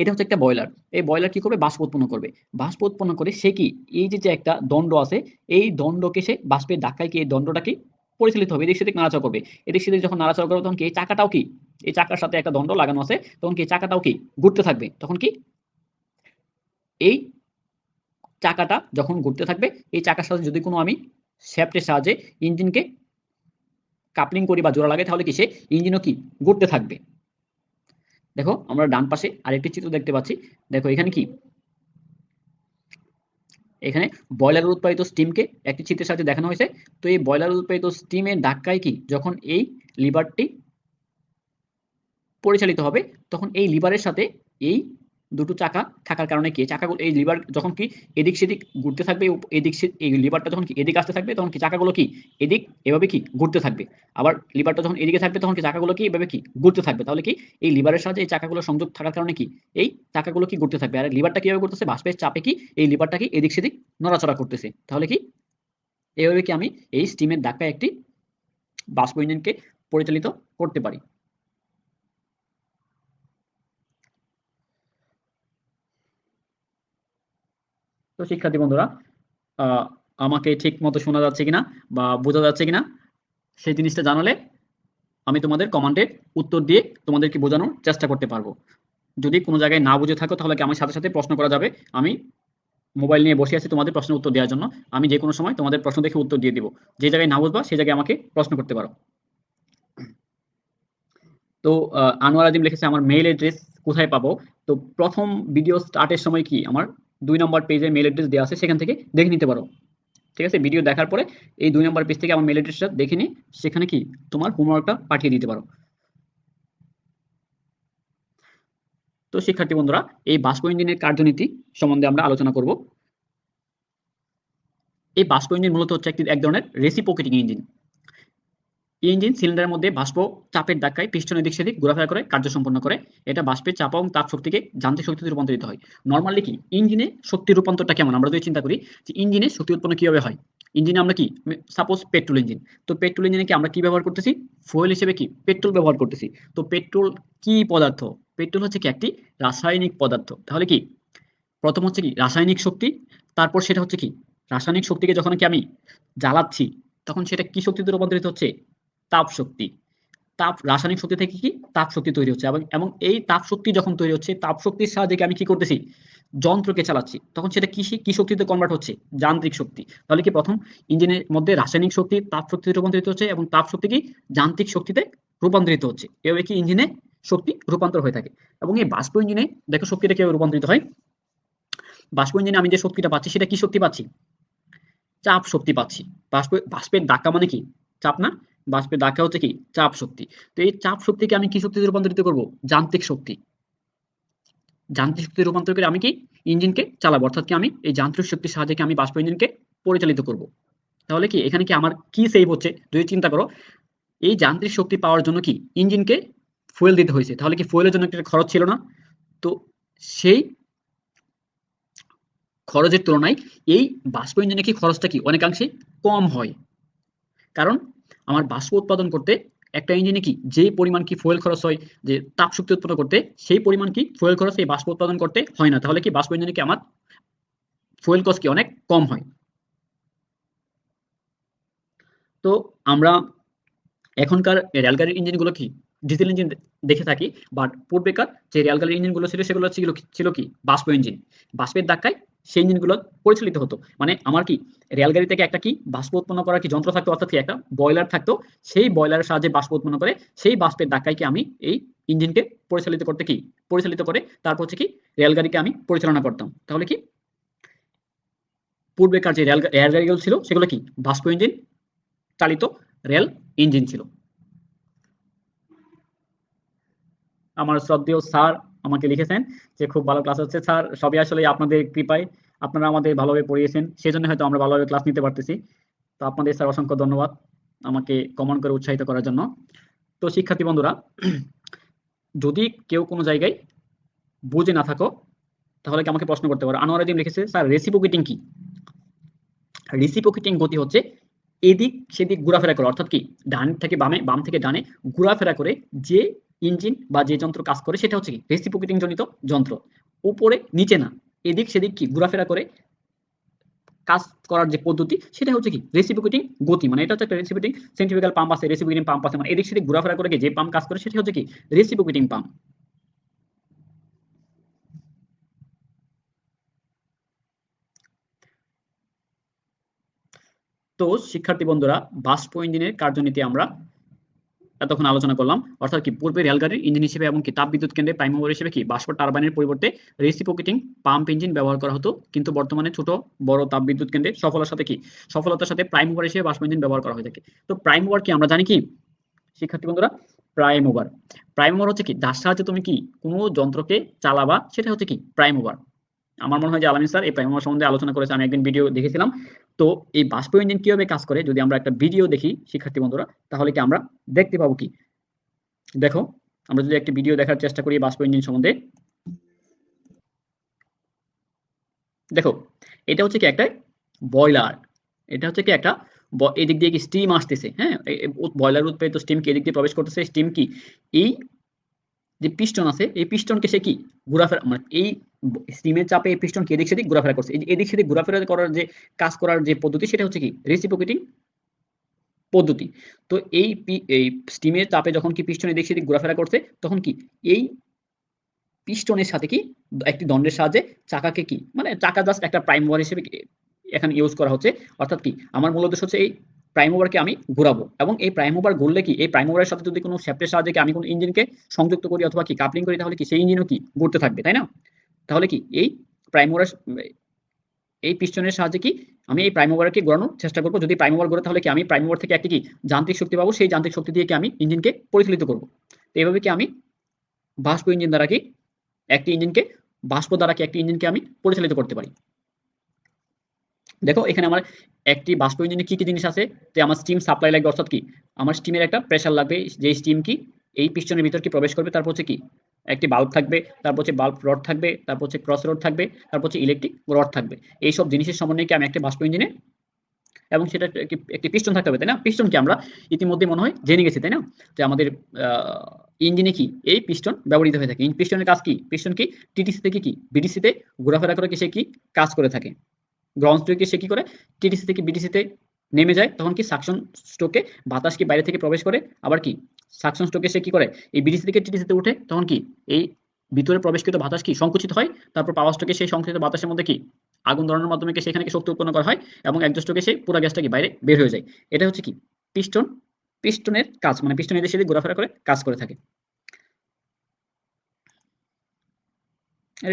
এটা হচ্ছে একটা বয়লার। এই বয়লার কি করবে? বাষ্প উৎপন্ন করবে। বাষ্প উৎপন্ন করে সে কি এই যে একটা দণ্ড আছে, এই দণ্ডকে সে বাষ্পের ধাক্কায় কি এই দণ্ডটা কি পরিচালিত হবে, এদিক সেদিক নাড়াচাড়া করবে। এদিক সেদিক যখন নাড়াচাড়া করবে, তখন কি এই চাকাটাও কি এই চাকার সাথে একটা দণ্ড লাগানো আছে, তখন কি এই চাকাটাও কি ঘুরতে থাকবে। তখন কি এই চাকাটা যখন ঘুরতে থাকবে, এই চাকার সাথে যদি কোনো আমি শ্যাফটের সাহায্যে ইঞ্জিনকে কাপলিং করি বা জোড়া লাগাই, তাহলে কি সে ইঞ্জিনও কি ঘুরতে থাকবে। দেখো আমরা ডান পাশে আরেকটি চিত্র দেখতে পাচ্ছি। দেখো এখানে কি এখানে বয়লারের উৎপাদিত স্টিমকে একটি চিত্রের সাহায্যে দেখানো হয়েছে। তো এই বয়লারের উৎপাদিত স্টিমের ধাক্কায় কি যখন এই লিভারটি পরিচালিত হবে, তখন এই লিভারের সাথে এই দুটো চাকা থাকার কারণে কি চাকাগুলো এই লিভার যখন কি এদিক সেদিক ঘুরতে থাকবে, এদিক এই লিভারটা যখন কি এদিকে আসতে থাকবে, তখন কি চাকাগুলো কি এদিক এভাবে কি ঘুরতে থাকবে। আবার লিভারটা যখন এদিকে থাকবে, তখন কি চাকাগুলো কি এভাবে কি ঘুরতে থাকবে। তাহলে কি এই লিভারের সাহায্যে এই চাকাগুলো সংযোগ থাকার কারণে কি এই চাকাগুলো কি ঘুরতে থাকবে। আর লিভারটা কিভাবে করতেছে? বাষ্পের চাপে কি এই লিভারটা কি এদিক সেদিক নড়াচড়া করতেছে। তাহলে কি এভাবে কি আমি এই স্টিমের ধাক্কায় একটি বাষ্প ইঞ্জিনকে পরিচালিত করতে পারি। তো শিক্ষার্থী বন্ধুরা, আহ, আমাকে ঠিক মতো শোনা যাচ্ছে কিনা বা বোঝা যাচ্ছে কিনা, সেই জিনিসটা জানালে আমি তোমাদের কমেন্টের উত্তর দিয়ে তোমাদেরকে বোঝানোর চেষ্টা করতে পারবো। যদি কোনো জায়গায় না বুঝে থাকো, তাহলে কি আমার সাথে সাথে প্রশ্ন করা যাবে। আমি মোবাইল নিয়ে বসে আছি তোমাদের প্রশ্নের উত্তর দেওয়ার জন্য। আমি যে কোনো সময় তোমাদের প্রশ্ন দেখে উত্তর দিয়ে দিব। যে জায়গায় না বুঝবা সেই জায়গায় আমাকে প্রশ্ন করতে পারো। তো আনোয়ার আজিম লিখেছে আমার মেইল অ্যাড্রেস কোথায় পাবো। তো প্রথম ভিডিও স্টার্টের সময় কি আমার 2 নম্বর পেজে মেইল অ্যাড্রেস দেওয়া আছে, সেখান থেকে দেখে নিতে পারো। ঠিক আছে, ভিডিও দেখার পরে এই 2 নম্বর পেজ থেকে আমার মেল অ্যাড্রেসটা দেখে নিয়ে সেখানে কি তোমার হোমওয়ার্কটা পাঠিয়ে দিতে পারো। তো শিক্ষার্থী বন্ধুরা, এই বাষ্প ইঞ্জিনের কার্যনীতি সম্বন্ধে আমরা আলোচনা করব। এই বাষ্প ইঞ্জিন মূলত হচ্ছে এক ধরনের রেসিপ্রোকেটিং ইঞ্জিন। এই ইঞ্জিন সিলিন্ডারের মধ্যে বাষ্প চাপের ধাক্কায় পিস্টন এদিক সেদিক ঘোরাফেরা করে কার্য সম্পন্ন করে। এটা বাষ্পের চাপ এবং তাপ শক্তিকে যান্ত্রিক শক্তিতে রূপান্তরিত হয়। নরমালি কি ইঞ্জিনে শক্তির রূপান্তরটা কেমন আমরা যদি চিন্তা করি যে ইঞ্জিনে শক্তি উৎপন্ন কিভাবে হয়। ইঞ্জিনে আমরা কি সাপোজ পেট্রোল ইঞ্জিন, তো পেট্রোল ইঞ্জিনে কি আমরা কি ব্যবহার করতেছি, ফুয়েল হিসেবে কি পেট্রোল ব্যবহার করতেছি। তো পেট্রোল কি পদার্থ, পেট্রোল হচ্ছে কি একটি রাসায়নিক পদার্থ। তাহলে কি প্রথম হচ্ছে কি রাসায়নিক শক্তি, তারপর সেটা হচ্ছে কি রাসায়নিক শক্তিকে যখন কি আমি জ্বালাচ্ছি তখন সেটা কি শক্তিতে রূপান্তরিত হচ্ছে, তাপ শক্তি। তাপ রাসায়নিক শক্তি থেকে কি তাপ শক্তি তৈরি হচ্ছে এবং এই তাপ শক্তি যখন তৈরি হচ্ছে তাপ শক্তির সাহায্যে আমি কি করতেছি, যন্ত্রকে চালাচ্ছি, তখন সেটা কি শক্তিতে কনভার্ট হচ্ছে, যান্ত্রিক শক্তি। তাহলে কি প্রথম ইঞ্জিনের মধ্যে রাসায়নিক শক্তি তাপ শক্তিতে রূপান্তরিত হচ্ছে এবং তাপ শক্তি কি যান্ত্রিক শক্তিতে রূপান্তরিত হচ্ছে। এভাবে কি ইঞ্জিনে শক্তি রূপান্তর হয়ে থাকে। এবং এই বাষ্প ইঞ্জিনে দেখো শক্তিটা কিভাবে রূপান্তরিত হয়। বাষ্প ইঞ্জিনে আমি যে শক্তিটা পাচ্ছি সেটা কি শক্তি পাচ্ছি, চাপ শক্তি পাচ্ছি। বাষ্পের ধাক্কা মানে কি চাপ না, বাষ্পের ধাক্কা হচ্ছে কি চাপ শক্তি। তো এই চাপ শক্তিকে আমি কি শক্তিতে রূপান্তরিত করব, যান্ত্রিক শক্তি। যান্ত্রিক শক্তিতে রূপান্তর করে আমি কি ইঞ্জিনকে চালাবো, অর্থাৎ কি আমি এই যান্ত্রিক শক্তির সাহায্যে কি আমি বাষ্প ইঞ্জিনকে পরিচালিত করব। তাহলে কি এখানে কি আমার কি সেভ হচ্ছে, যদি চিন্তা করো এই যান্ত্রিক শক্তি পাওয়ার জন্য কি ইঞ্জিনকে ফুয়েল দিতে হয়েছে, তাহলে কি ফুয়েলের জন্য একটা খরচ ছিল না। তো সেই খরচের তুলনায় এই বাষ্প ইঞ্জিনে কি খরচটা কি অনেকাংশে কম হয়। কারণ আমার বাষ্প উৎপাদন করতে একটা ইঞ্জিনে কি যে পরিমাণ কি ফুয়েল খরচ হয়, যে তাপ শক্তি উৎপন্ন করতে সেই পরিমাণ কি ফুয়েল খরচ এই বাষ্প উৎপাদন করতে হয় না। তাহলে কি বাষ্প ইঞ্জিনে কি আমার ফুয়েল কস্ট কি অনেক কম হয়। তো আমরা এখনকার রেলগাড়ির ইঞ্জিনগুলো কি ডিজেল ইঞ্জিন দেখে থাকি, বাট পূর্বেকার যে রেলগাড়ির ইঞ্জিনগুলো ছিল সেগুলো ছিল কি বাষ্প ইঞ্জিন। বাষ্পের ধাক্কায় সেই ইঞ্জিনগুলো পরিচালিত হতো। মানে আমার কি রেলগাড়ি থেকে একটা কি বাষ্প উৎপন্ন করার কি যন্ত্র থাকতো, অর্থাৎ কি একটা বয়লার থাকতো, সেই বয়লারের সাহায্যে বাষ্প উৎপন্ন করে সেই বাষ্পের ধাক্কায় কি আমি এই ইঞ্জিনকে পরিচালিত করে তারপর হচ্ছে কি রেলগাড়িকে আমি পরিচালনা করতাম। তাহলে কি পূর্বেকার যে রেলগাড়িগুলো ছিল সেগুলো কি বাষ্প ইঞ্জিন চালিত রেল ইঞ্জিন ছিল। আমার শ্রদ্ধেয় স্যার আমাকে লিখেছেন যে খুব ভালো ক্লাস হচ্ছে স্যার, সবই আসলে আপনাদের কৃপায়, আপনারা আমাদের ভালোভাবে পড়িয়েছেন সেজন্য হয়তো আমরা ভালোভাবে ক্লাস নিতে পারতেছি। তো আপনাদের স্যার অসংখ্য ধন্যবাদ আমাকে কমেন্ট করে উৎসাহিত করার জন্য। তো শিক্ষার্থী বন্ধুরা, যদি কেউ কোনো জায়গায় বুঝে না থাকো তাহলে কি আমাকে প্রশ্ন করতে পারো। আনোয়ার আজিম লিখেছে স্যার রেসিপ্রোকেটিং কি। রেসিপ্রোকেটিং গতি হচ্ছে এদিক সেদিক ঘোরাফেরা করে, অর্থাৎ কি ডান থেকে বামে বাম থেকে ডানে ঘোরাফেরা করে যে ইঞ্জিন বা যে যন্ত্র কাজ করে সেটা হচ্ছে কি রেসিপ্রোকেটিং জনিত যন্ত্র। উপরে নিচে না, এদিক সেদিক কি ঘোরাফেরা করে কাজ করার যে পদ্ধতি সেটা হচ্ছে কি রেসিপ্রোকেটিং গতি। মানে এটা হচ্ছে একটা রেসিপ্রোকেটিং সেন্ট্রিফিউগাল পাম্প আছে, রেসিপ্রোকেটিং পাম্প আছে, মানে এদিক সেদিক ঘোরাফেরা করে যে পাম্প কাজ করে সেটা হচ্ছে কি রেসিপ্রোকেটিং পাম্প। তো শিক্ষার্থী বন্ধুরা, বাষ্প ইঞ্জিনের কার্যনীতি আমরা এতক্ষণ আলোচনা করলাম। অর্থাৎ কি পূর্বে রেলগাড়ির ইঞ্জিন হিসেবে এবং কি তাপবিদ্যুৎ কেন্দ্রে প্রাইম মুভার হিসেবে কি বাষ্প টারবাইনের পরিবর্তে রেসিপ্রোকেটিং পাম্প ইঞ্জিন ব্যবহার করা হতো। কিন্তু বর্তমানে ছোট বড় তাপবিদ্যুৎ কেন্দ্রে সফলতার সাথে প্রাইম মুভার হিসেবে বাষ্প ইঞ্জিন ব্যবহার করা হয়ে থাকে। তো প্রাইম মুভার কি আমরা জানি কি শিক্ষার্থী বন্ধুরা, প্রাইম মুভার হচ্ছে কি যার সাহায্যে তুমি কি কোনো যন্ত্রকে চালাবা সেটা হচ্ছে কি প্রাইম মুভার। আমার মনে হয় যে আলামিন স্যার এই প্রাইম মুভার সম্বন্ধে আলোচনা করেছে, আমি একদিন ভিডিও দেখেছিলাম। তো এই বাষ্প ইঞ্জিন কিভাবে কাজ করে যদি আমরা একটা ভিডিও দেখি শিক্ষার্থী বন্ধুরা তাহলে কি আমরা দেখতে পাবো কি, দেখো আমরা যদি একটি ভিডিও দেখার চেষ্টা করি বাষ্প ইঞ্জিন সম্বন্ধে। দেখো এটা হচ্ছে কি একটা বয়লার, এটা হচ্ছে কি একটা এদিক দিয়ে কি স্টিম আসতেছে, হ্যাঁ বয়লার উৎপাদিত স্টিম কি এদিক দিয়ে প্রবেশ করতেছে, স্টিম কি এই যে পিস্টন আছে এই পিস্টনকে সে কি ঘোরাফেরা মানে এই স্টিমের চাপে এই পিস্টন কি এদিক সেদিক ঘোরাফেরা করছে, এই এদিক সেদিক ঘোরাফেরা করার যে কাজ করার যে পদ্ধতি সেটা হচ্ছে কি রেসিপ্রোকেটিং পদ্ধতি। তো এই স্টিমের চাপে যখন কি পিস্টন এদিক সেদিক ঘোরাফেরা করছে তখন কি এই পিস্টনের সাথে কি একটি দণ্ডের সাহায্যে চাকাকে কি মানে চাকা জাস্ট একটা প্রাইম মুভার হিসেবে এখানে ইউজ করা হচ্ছে। অর্থাৎ কি আমার মূল উদ্দেশ্য হচ্ছে এই প্রাইম মুভারকে আমি ঘোরাবো এবং এই প্রাইম মুভার ঘুরলে কি এই প্রাইম মুভারের সাথে যদি কোনো শ্যাফটের সাহায্যে আমি কোনো ইঞ্জিনকে সংযুক্ত করি অথবা কি কাপলিং করি তাহলে কি সেই ইঞ্জিনও কি ঘুরতে থাকবে, তাই না। তাহলে কি এই প্রাইম মুভার এই পিস্টনের সাহায্যে কি আমি এই প্রাইম মুভারকে ঘোরানোর চেষ্টা করবো। যদি প্রাইম মুভার ঘোরে তাহলে কি আমি প্রাইম মুভার থেকে একটি কি যান্ত্রিক শক্তি পাবো, সেই যান্ত্রিক শক্তি দিয়ে কি আমি ইঞ্জিনকে পরিচালিত করবো। তো এইভাবে কি আমি বাষ্প ইঞ্জিন দ্বারা কি একটি ইঞ্জিনকে বাষ্প দ্বারা কি একটি ইঞ্জিনকে আমি পরিচালিত করতে পারি। দেখো এখানে আমার একটি বাষ্প ইঞ্জিনে কি কি জিনিস আছে, যে আমার স্টিম সাপ্লাই লাগবে, অর্থাৎ কি আমার স্টিমের একটা প্রেসার লাগবে, যে স্টিম কি এই পিস্টনের ভিতর কি প্রবেশ করবে, তারপর হচ্ছে কি একটি বাল্ব থাকবে, তারপর হচ্ছে বাল্ব রড থাকবে, তারপর হচ্ছে ক্রস রড থাকবে, তারপর হচ্ছে ইলেকট্রিক রড থাকবে। এই সব জিনিসের সমন্বয়ে আমি একটা বাষ্প ইঞ্জিনে, এবং সেটা একটি পিস্টন থাকতে হবে, তাই না? পিস্টন কি আমরা ইতিমধ্যে মনে হয় জেনে গেছি, তাই না? যে আমাদের ইঞ্জিনে কি এই পিস্টন ব্যবহৃত হয়ে থাকে। পিস্টনের কাজ কি? পিস্টন কি টিটিসি থেকে কি বিডিসিতে ঘোরাফেরা করে কি সে কি কাজ করে থাকে। গ্রাউন্ড স্ট্রোকে সে কি করে টিটিসি থেকে বিটিসিতে নেমে যায়, তখন কি সাকশন স্ট্রোকে বাতাস কি বাইরে থেকে প্রবেশ করে, আবার কি সাকশন স্ট্রোকে সে কি করে এই বিটিসি থেকে টিটিসিতে উঠে, তখন কি এই ভিতরে প্রবেশকৃত বাতাস কি সংকুচিত হয়, তারপর পাওয়ার স্ট্রোকে সেই সংকুচিত বাতাসের মধ্যে কি আগুন ধরানোর মাধ্যমে কি সেখানে কি শক্তি উৎপন্ন করা হয়, এবং একজস্ট স্ট্রোকে সেই পুরো গ্যাসটা কি বাইরে বের হয়ে যায়। এটা হচ্ছে কি পিস্টন, পিস্টনের কাজ, মানে পিস্টন এদিকে সেদিকে ঘোরাফেরা করে কাজ করে থাকে।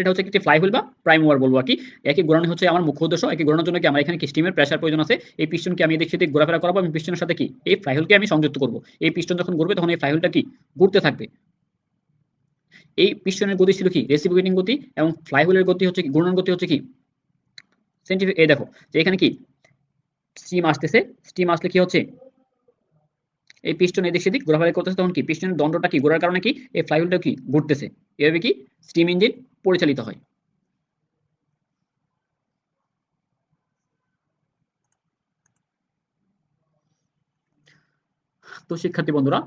এটা হচ্ছে একটি ফ্লাইহুইল বা প্রাইম মুভার বলবো আর কি। একই ঘোরানো হচ্ছে আমার মুখ্য উদ্দেশ্য। একই ঘোরানোর জন্য কি আমার এখানে কি স্টিমের প্রেসার প্রয়োজন আছে। এই পিস্টনকে আমি এদিক সেদিক ঘোরাফেরা করাবো এবং পিস্টনের সাথে কি এই ফ্লাইহুইলকে আমি সংযুক্ত করব। এই পিস্টন যখন ঘুরবে তখন এই ফ্লাইহুইলটা কি ঘুরতে থাকবে। এই পিস্টনের গতি ছিল কি রেসিপ্রোকেটিং গতি, এবং ফ্লাইহুইলের গতি হচ্ছে কি ঘূর্ণন গতি হচ্ছে কি সেন্ট্রিফিউজ। এই দেখো যে এখানে কি স্টিম আসতেছে, স্টিম আসলে কি হচ্ছে এই পিস্টন এদিক সেদিক ঘোরাফেরা করতেছে, তখন কি পিস্টনের দণ্ডটা কি ঘোরার কারণে কি এই ফ্লাইহুইলটা কি ঘুরতেছে। এভাবে কি স্টিম ইঞ্জিন পরিচালিত হয়। তো শিক্ষার্থী বন্ধুরা,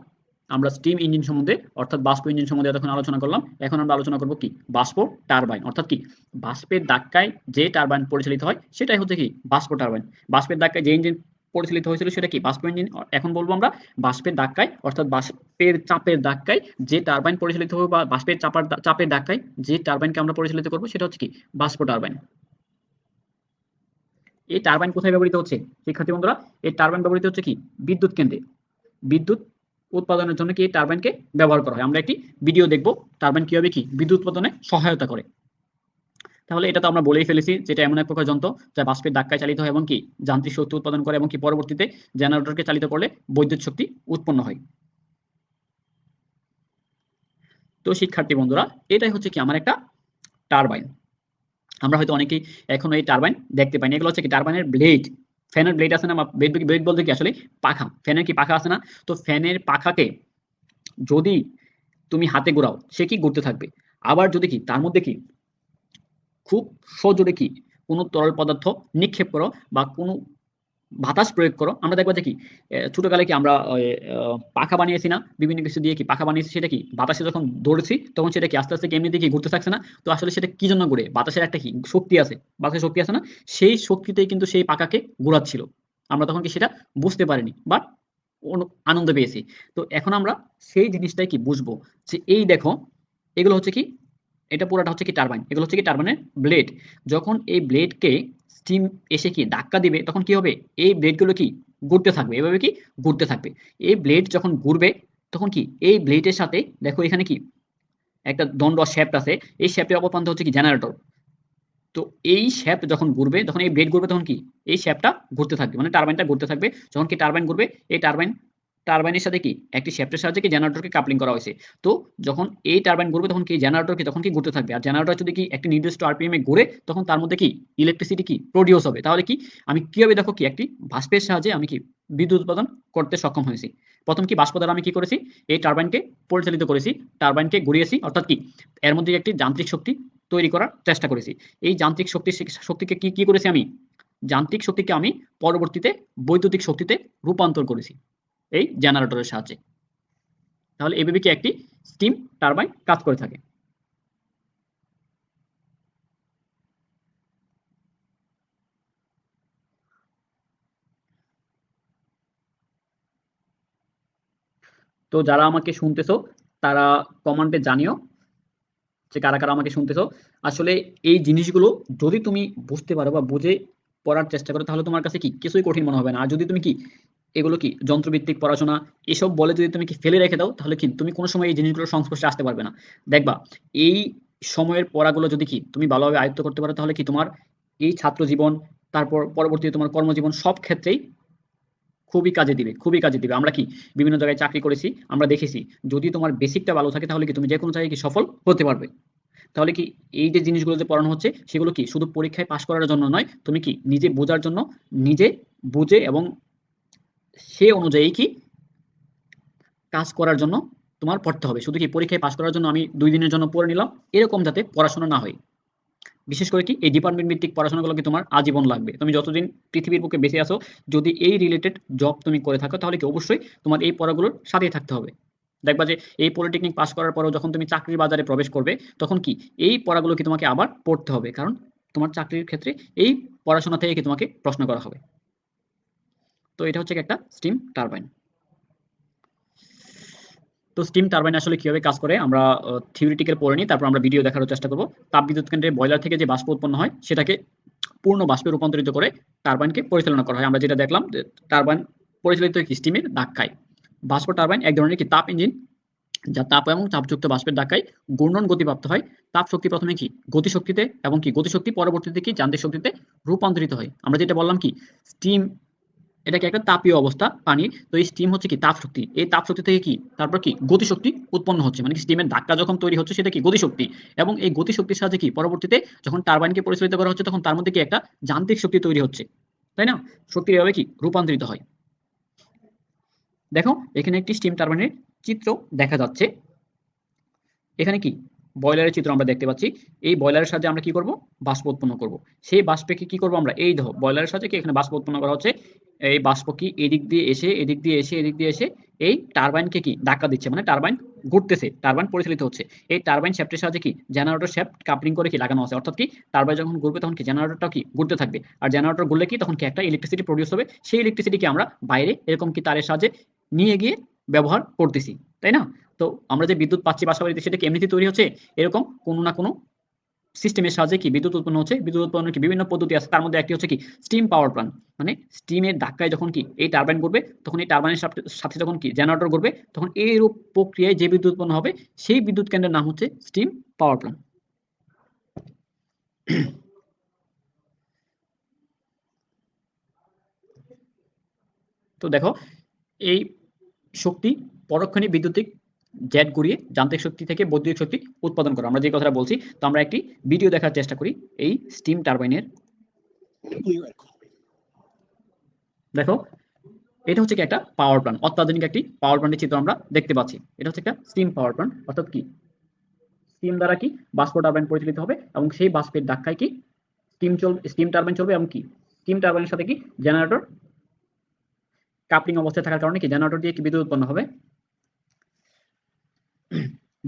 আমরা স্টিম ইঞ্জিন সম্বন্ধে অর্থাৎ বাষ্প ইঞ্জিন সম্বন্ধে এতক্ষণ আলোচনা করলাম। এখন আমরা আলোচনা করব কি বাষ্প টারবাইন, অর্থাৎ কি বাষ্পের ধাক্কায় যে টারবাইন পরিচালিত হয় সেটাই হচ্ছে কি বাষ্প টারবাইন। বাষ্পের ধাক্কায় যে ইঞ্জিন পরিচালিত হয়েছিল সেটা কি বাষ্প ইঞ্জিন। এখন বলবো আমরা বাষ্পের ধাক্কায় অর্থাৎ বাষ্পের চাপের ধাক্কায় যে টারবাইন পরিচালিত হবে, বা বাষ্পের চাপের ধাক্কায় যে টারবাইনকে আমরা পরিচালিত করবো সেটা হচ্ছে কি বাষ্প টারবাইন। এই টারবাইন কোথায় ব্যবহৃত হচ্ছে শিক্ষার্থী বন্ধুরা? এই টারবাইন ব্যবহৃত হচ্ছে কি বিদ্যুৎ কেন্দ্রে। বিদ্যুৎ উৎপাদনের জন্য কি টারবাইনকে ব্যবহার করা হয়। আমরা একটি ভিডিও দেখব টারবাইন কিভাবে কি বিদ্যুৎ উৎপাদনে সহায়তা করে। তাহলে এটা তো আমরা বলেই ফেলেছি, যেটা এমন এক প্রকার যন্ত্র যা বাষ্পের ধাক্কায় চালিত হয় এবং কি যান্ত্রিক শক্তি উৎপাদন করে, এবং কি পরবর্তীতে জেনারেটরকে চালিত করলে বৈদ্যুৎ শক্তি উৎপন্ন হয়। তো শিক্ষার্থী বন্ধুরা, এটাই হচ্ছে কি আমার একটা টারবাইন। আমরা হয়তো অনেকেই এখনো এই টারবাইন দেখতে পাইনি। এগুলো হচ্ছে কি টারবাইনের ব্লেড। ফ্যানের ব্লেড আছে না, ব্লেড ব্লেড বলতে কি আসলে পাখা। ফ্যানের কি পাখা আছে না? তো ফ্যানের পাখাকে যদি তুমি হাতে ঘোরাও সে কি ঘুরতে থাকবে। আবার যদি কি তার মধ্যে কি খুব সজোরে কি কোনো তরল পদার্থ নিক্ষেপ করো বা কোনো বাতাস প্রয়োগ করো, আমরা দেখবো যে কি ছোটকালে কি আমরা পাখা বানিয়েছি না, বিভিন্ন কিছু দিয়ে কি পাখা বানিয়েছি, সেটা কি বাতাসে যখন দৌড়েছি তখন সেটা কি আস্তে আস্তে কি এমনিতে কি ঘুরতে থাকছে না? তো আসলে সেটা কি জন্য ঘুরে, বাতাসের একটা কি শক্তি আছে, বাতাসের শক্তি আছে না, সেই শক্তিতেই কিন্তু সেই পাখাকে ঘোরাচ্ছিল। আমরা তখন কি সেটা বুঝতে পারিনি, বাট আনন্দ পেয়েছি। তো এখন আমরা সেই জিনিসটাই কি বুঝবো, যে এই দেখো এগুলো হচ্ছে কি এটা পুরোটা হচ্ছে কি টারবাইন। এগুলো হচ্ছে কি টারবাইনের ব্লেড। যখন এই ব্লেডকে স্টিম এসে কি ধাক্কা দিবে তখন কি হবে, এই ব্লেডগুলো কি ঘুরতে থাকবে, এভাবে কি ঘুরতে থাকবে। এই ব্লেড যখন ঘুরবে তখন কি এই ব্লেডের সাথে দেখো এখানে কি একটা দণ্ড শ্যাফট আছে, এই শ্যাফটের অপর প্রান্তে হচ্ছে কি জেনারেটর। তো এই শ্যাফট যখন ঘুরবে তখন এই ব্লেড ঘুরবে, তখন কি এই শ্যাফটটা ঘুরতে থাকবে, মানে টারবাইনটা ঘুরতে থাকবে। যখন কি টারবাইন ঘুরবে এই টারবাইনের সাথে কি একটি শ্যাফটের সাহায্যে কি জেনারেটরকে কাপলিং করা হয়েছে। তো যখন এই টারবাইন ঘুরবে তখন কি জেনারেটর কি তখন কি ঘুরতে থাকবে। আর জেনারেটর যদি কি একটি নির্দিষ্ট আরপিএম এ ঘুরে তখন তার মধ্যে কি ইলেকট্রিসিটি কি প্রডিউস হবে। তাহলে কি আমি কিভাবে দেখো কি একটি বাষ্পের সাহায্যে আমি কি বিদ্যুৎ উৎপাদন করতে সক্ষম হয়েছি। প্রথম কি বাষ্প দ্বারা আমি কি করেছি, এই টারবাইনকে পরিচালিত করেছি, টারবাইনকে ঘুরিয়েছি, অর্থাৎ কি এর মধ্যে একটি যান্ত্রিক শক্তি তৈরি করার চেষ্টা করেছি। এই যান্ত্রিক শক্তিকে কি কি করেছি আমি, যান্ত্রিক শক্তিকে আমি পরবর্তীতে বৈদ্যুতিক শক্তিতে রূপান্তর করেছি এই জেনারেটরের সাহায্যে। তাহলে এভাবে কি একটি স্টিম টারবাইন কাজ করে থাকে। তো যারা আমাকে শুনতেছো তারা কমেন্টে জানিও যে কারা কারা আমাকে শুনতেছো। আসলে এই জিনিসগুলো যদি তুমি বুঝতে পারো বা বুঝে পড়ার চেষ্টা করো তাহলে তোমার কাছে কি কিছুই কঠিন মনে হবে না। আর যদি তুমি কি এগুলো কি যন্ত্রভিত্তিক পড়াশোনা এসব বলে যদি তুমি কি ফেলে রেখে দাও তাহলে কি তুমি কোনো সময় এই জিনিসগুলোর সংস্পর্শে আসতে পারবে না। দেখবা এই সময়ের পড়াগুলো যদি কি তুমি ভালোভাবে আয়ত্ত করতে পারো তাহলে কি তোমার এই ছাত্র জীবন, তারপর পরবর্তীতে তোমার কর্মজীবন সব ক্ষেত্রেই খুবই কাজে দিবে, খুবই কাজে দিবে। আমরা কি বিভিন্ন জায়গায় চাকরি করেছি, আমরা দেখেছি যদি তোমার বেসিকটা ভালো থাকে তাহলে কি তুমি যে কোনো জায়গায় কি সফল হতে পারবে। তাহলে কি এই যে জিনিসগুলো যে পড়ানো হচ্ছে সেগুলো কি শুধু পরীক্ষায় পাস করার জন্য নয়, তুমি কি নিজে বোঝার জন্য, নিজে বুঝে এবং সে অনুযায়ী কি কাজ করার জন্য তোমার পড়তে হবে। শুধু কি পরীক্ষায় পাস করার জন্য আমি ২ দিনের জন্য পড়ে নিলাম, এরকম যাতে পড়াশোনা না হয়। বিশেষ করে কি এই ডিপার্টমেন্ট ভিত্তিক পড়াশোনাগুলো কি তোমার আজীবন লাগবে। তুমি যতদিন পৃথিবীর বুকে বেঁচে আছো, যদি এই রিলেটেড জব তুমি করে থাকো তাহলে কি অবশ্যই তোমার এই পড়াগুলোর সাথেই থাকতে হবে। দেখবা যে এই পলিটেকনিক পাস করার পরেও যখন তুমি চাকরির বাজারে প্রবেশ করবে, তখন কি এই পড়াগুলো কি তোমাকে আবার পড়তে হবে। কারণ তোমার চাকরির ক্ষেত্রে এই পড়াশোনা থেকে কি তোমাকে প্রশ্ন করা হবে। তো এটা হচ্ছে একটা স্টিম টারবাইন। তো স্টিম টারবাইন আসলে কিভাবে কাজ করে আমরা থিওরিটিক্যাল পড়ে নিই, তারপর আমরা ভিডিও দেখার চেষ্টা করব। তাপবিদ্যুৎ কেন্দ্রে বয়লার থেকে যে বাষ্প উৎপন্ন হয় সেটাকে পূর্ণ বাষ্পে রূপান্তরিত করে টারবাইনকে পরিচালনা করা হয়। আমরা যেটা দেখলাম যে টারবাইন পরিচালিত কি স্টিমের ধাক্কায়। বাষ্প টারবাইন এক ধরনের কি তাপ ইঞ্জিন, যা তাপ এবং চাপযুক্ত বাষ্পের ধাক্কায় ঘূর্ণন গতিপ্রাপ্ত হয়। তাপ শক্তি প্রথমে কি গতিশক্তিতে এবং কি গতিশক্তি পরবর্তীতে কি যান্ত্রিক শক্তিতে রূপান্তরিত হয়। আমরা যেটা বললাম কি স্টিম এটাকে একটা তাপীয় অবস্থা পানির। তো এই স্টিম হচ্ছে কি তাপ শক্তি। এই তাপ শক্তি থেকে কি তারপর কি গতিশক্তি উৎপন্ন হচ্ছে। মানে কি স্টিমের ধাক্কা যখন তৈরি হচ্ছে সেটা কি গতিশক্তি। এবং এই গতিশক্তির সাহায্যে কি পরবর্তীতে যখন টারবাইনকে পরিচালিত করা হচ্ছে তখন তার মধ্যে কি একটা যান্ত্রিক শক্তি তৈরি হচ্ছে। তাই না? শক্তির এভাবে কি রূপান্তরিত হয়। দেখো এখানে একটি স্টিম টারবাইনের চিত্র দেখা যাচ্ছে। এখানে কি বয়লারের চিত্র আমরা দেখতে পাচ্ছি। এই বয়লারের সাহায্যে আমরা কি করব? বাষ্প উৎপন্ন করব। সেই বাষ্পকে কি করব আমরা? এই দেখো বয়লারের সাহায্যে কি এখানে বাষ্প উৎপন্ন করা হচ্ছে। এই বাষ্প কি এদিক দিয়ে এসে, এদিক দিয়ে এসে, এদিক দিয়ে এসে এই টারবাইনকে কি ধাক্কা দিচ্ছে। মানে টারবাইন ঘুরতেছে, টারবাইন পরিচালিত হচ্ছে। এই টারবাইন শ্যাফটের সাহায্যে কি জেনারেটর শ্যাফট কাপলিং করে কি লাগানো আছে। অর্থাৎ কি টারবাইন যখন ঘুরবে তখন কি জেনারেটরটাও কি ঘুরতে থাকবে। আর জেনারেটর ঘুরলে কি তখন কি একটা ইলেকট্রিসিটি প্রডিউস হবে। সেই ইলেকট্রিসিটিকে আমরা বাইরে এরকম কি তারের সাহায্যে নিয়ে গিয়ে ব্যবহার করতেছি। তাই না? তো আমরা যে বিদ্যুৎ পাচ্ছি বাসাবাড়িতে সেটা কি এমনিতেই তৈরি হচ্ছে? এরকম কোনো না কোনো সিস্টেমের সাহায্যে কি বিদ্যুৎ উৎপন্ন হচ্ছে। বিদ্যুৎ উৎপাদনের কি বিভিন্ন পদ্ধতি আছে। তার মধ্যে একটি হচ্ছে কি স্টিম পাওয়ার প্ল্যান্ট। মানে স্টিমের ধাক্কায় যখন কি এই টারবাইন ঘুরবে তখন এই টারবাইনের সাথে যখন কি জেনারেটর ঘুরবে তখন এইরূপ প্রক্রিয়ায় যে বিদ্যুৎ উৎপন্ন হবে সেই বিদ্যুৎ কেন্দ্রের নাম হচ্ছে স্টিম পাওয়ার প্ল্যান্ট। তো দেখো এই শক্তি পরক্ষণে বৈদ্যুতিক জেট ঘুরিয়ে যান্ত্রিক শক্তি থেকে বৈদ্যুতিক শক্তি উৎপাদন করা। আমরা যে কথাটা বলছি, তো আমরা একটি ভিডিও দেখার চেষ্টা করি এই স্টিম টারবাইনের। দেখো এটা হচ্ছে কি একটা পাওয়ার প্ল্যান্ট, অত্যাধুনিক একটি পাওয়ার প্ল্যান্টের চিত্র আমরা দেখতে পাচ্ছি। এটা হচ্ছে একটা স্টিম পাওয়ার প্ল্যান্ট, অর্থাৎ কি স্টিম দ্বারা কি বাষ্প টারবাইন পরিচালিত হবে এবং সেই বাষ্পের ধাক্কায় কি স্টিম টারবাইন চলবে এবং কি স্টিম টারবাইনের সাথে কি জেনারেটর কাপলিং অবস্থায় থাকার কারণে কি জেনারেটর দিয়ে কি বিদ্যুৎ উৎপন্ন হবে।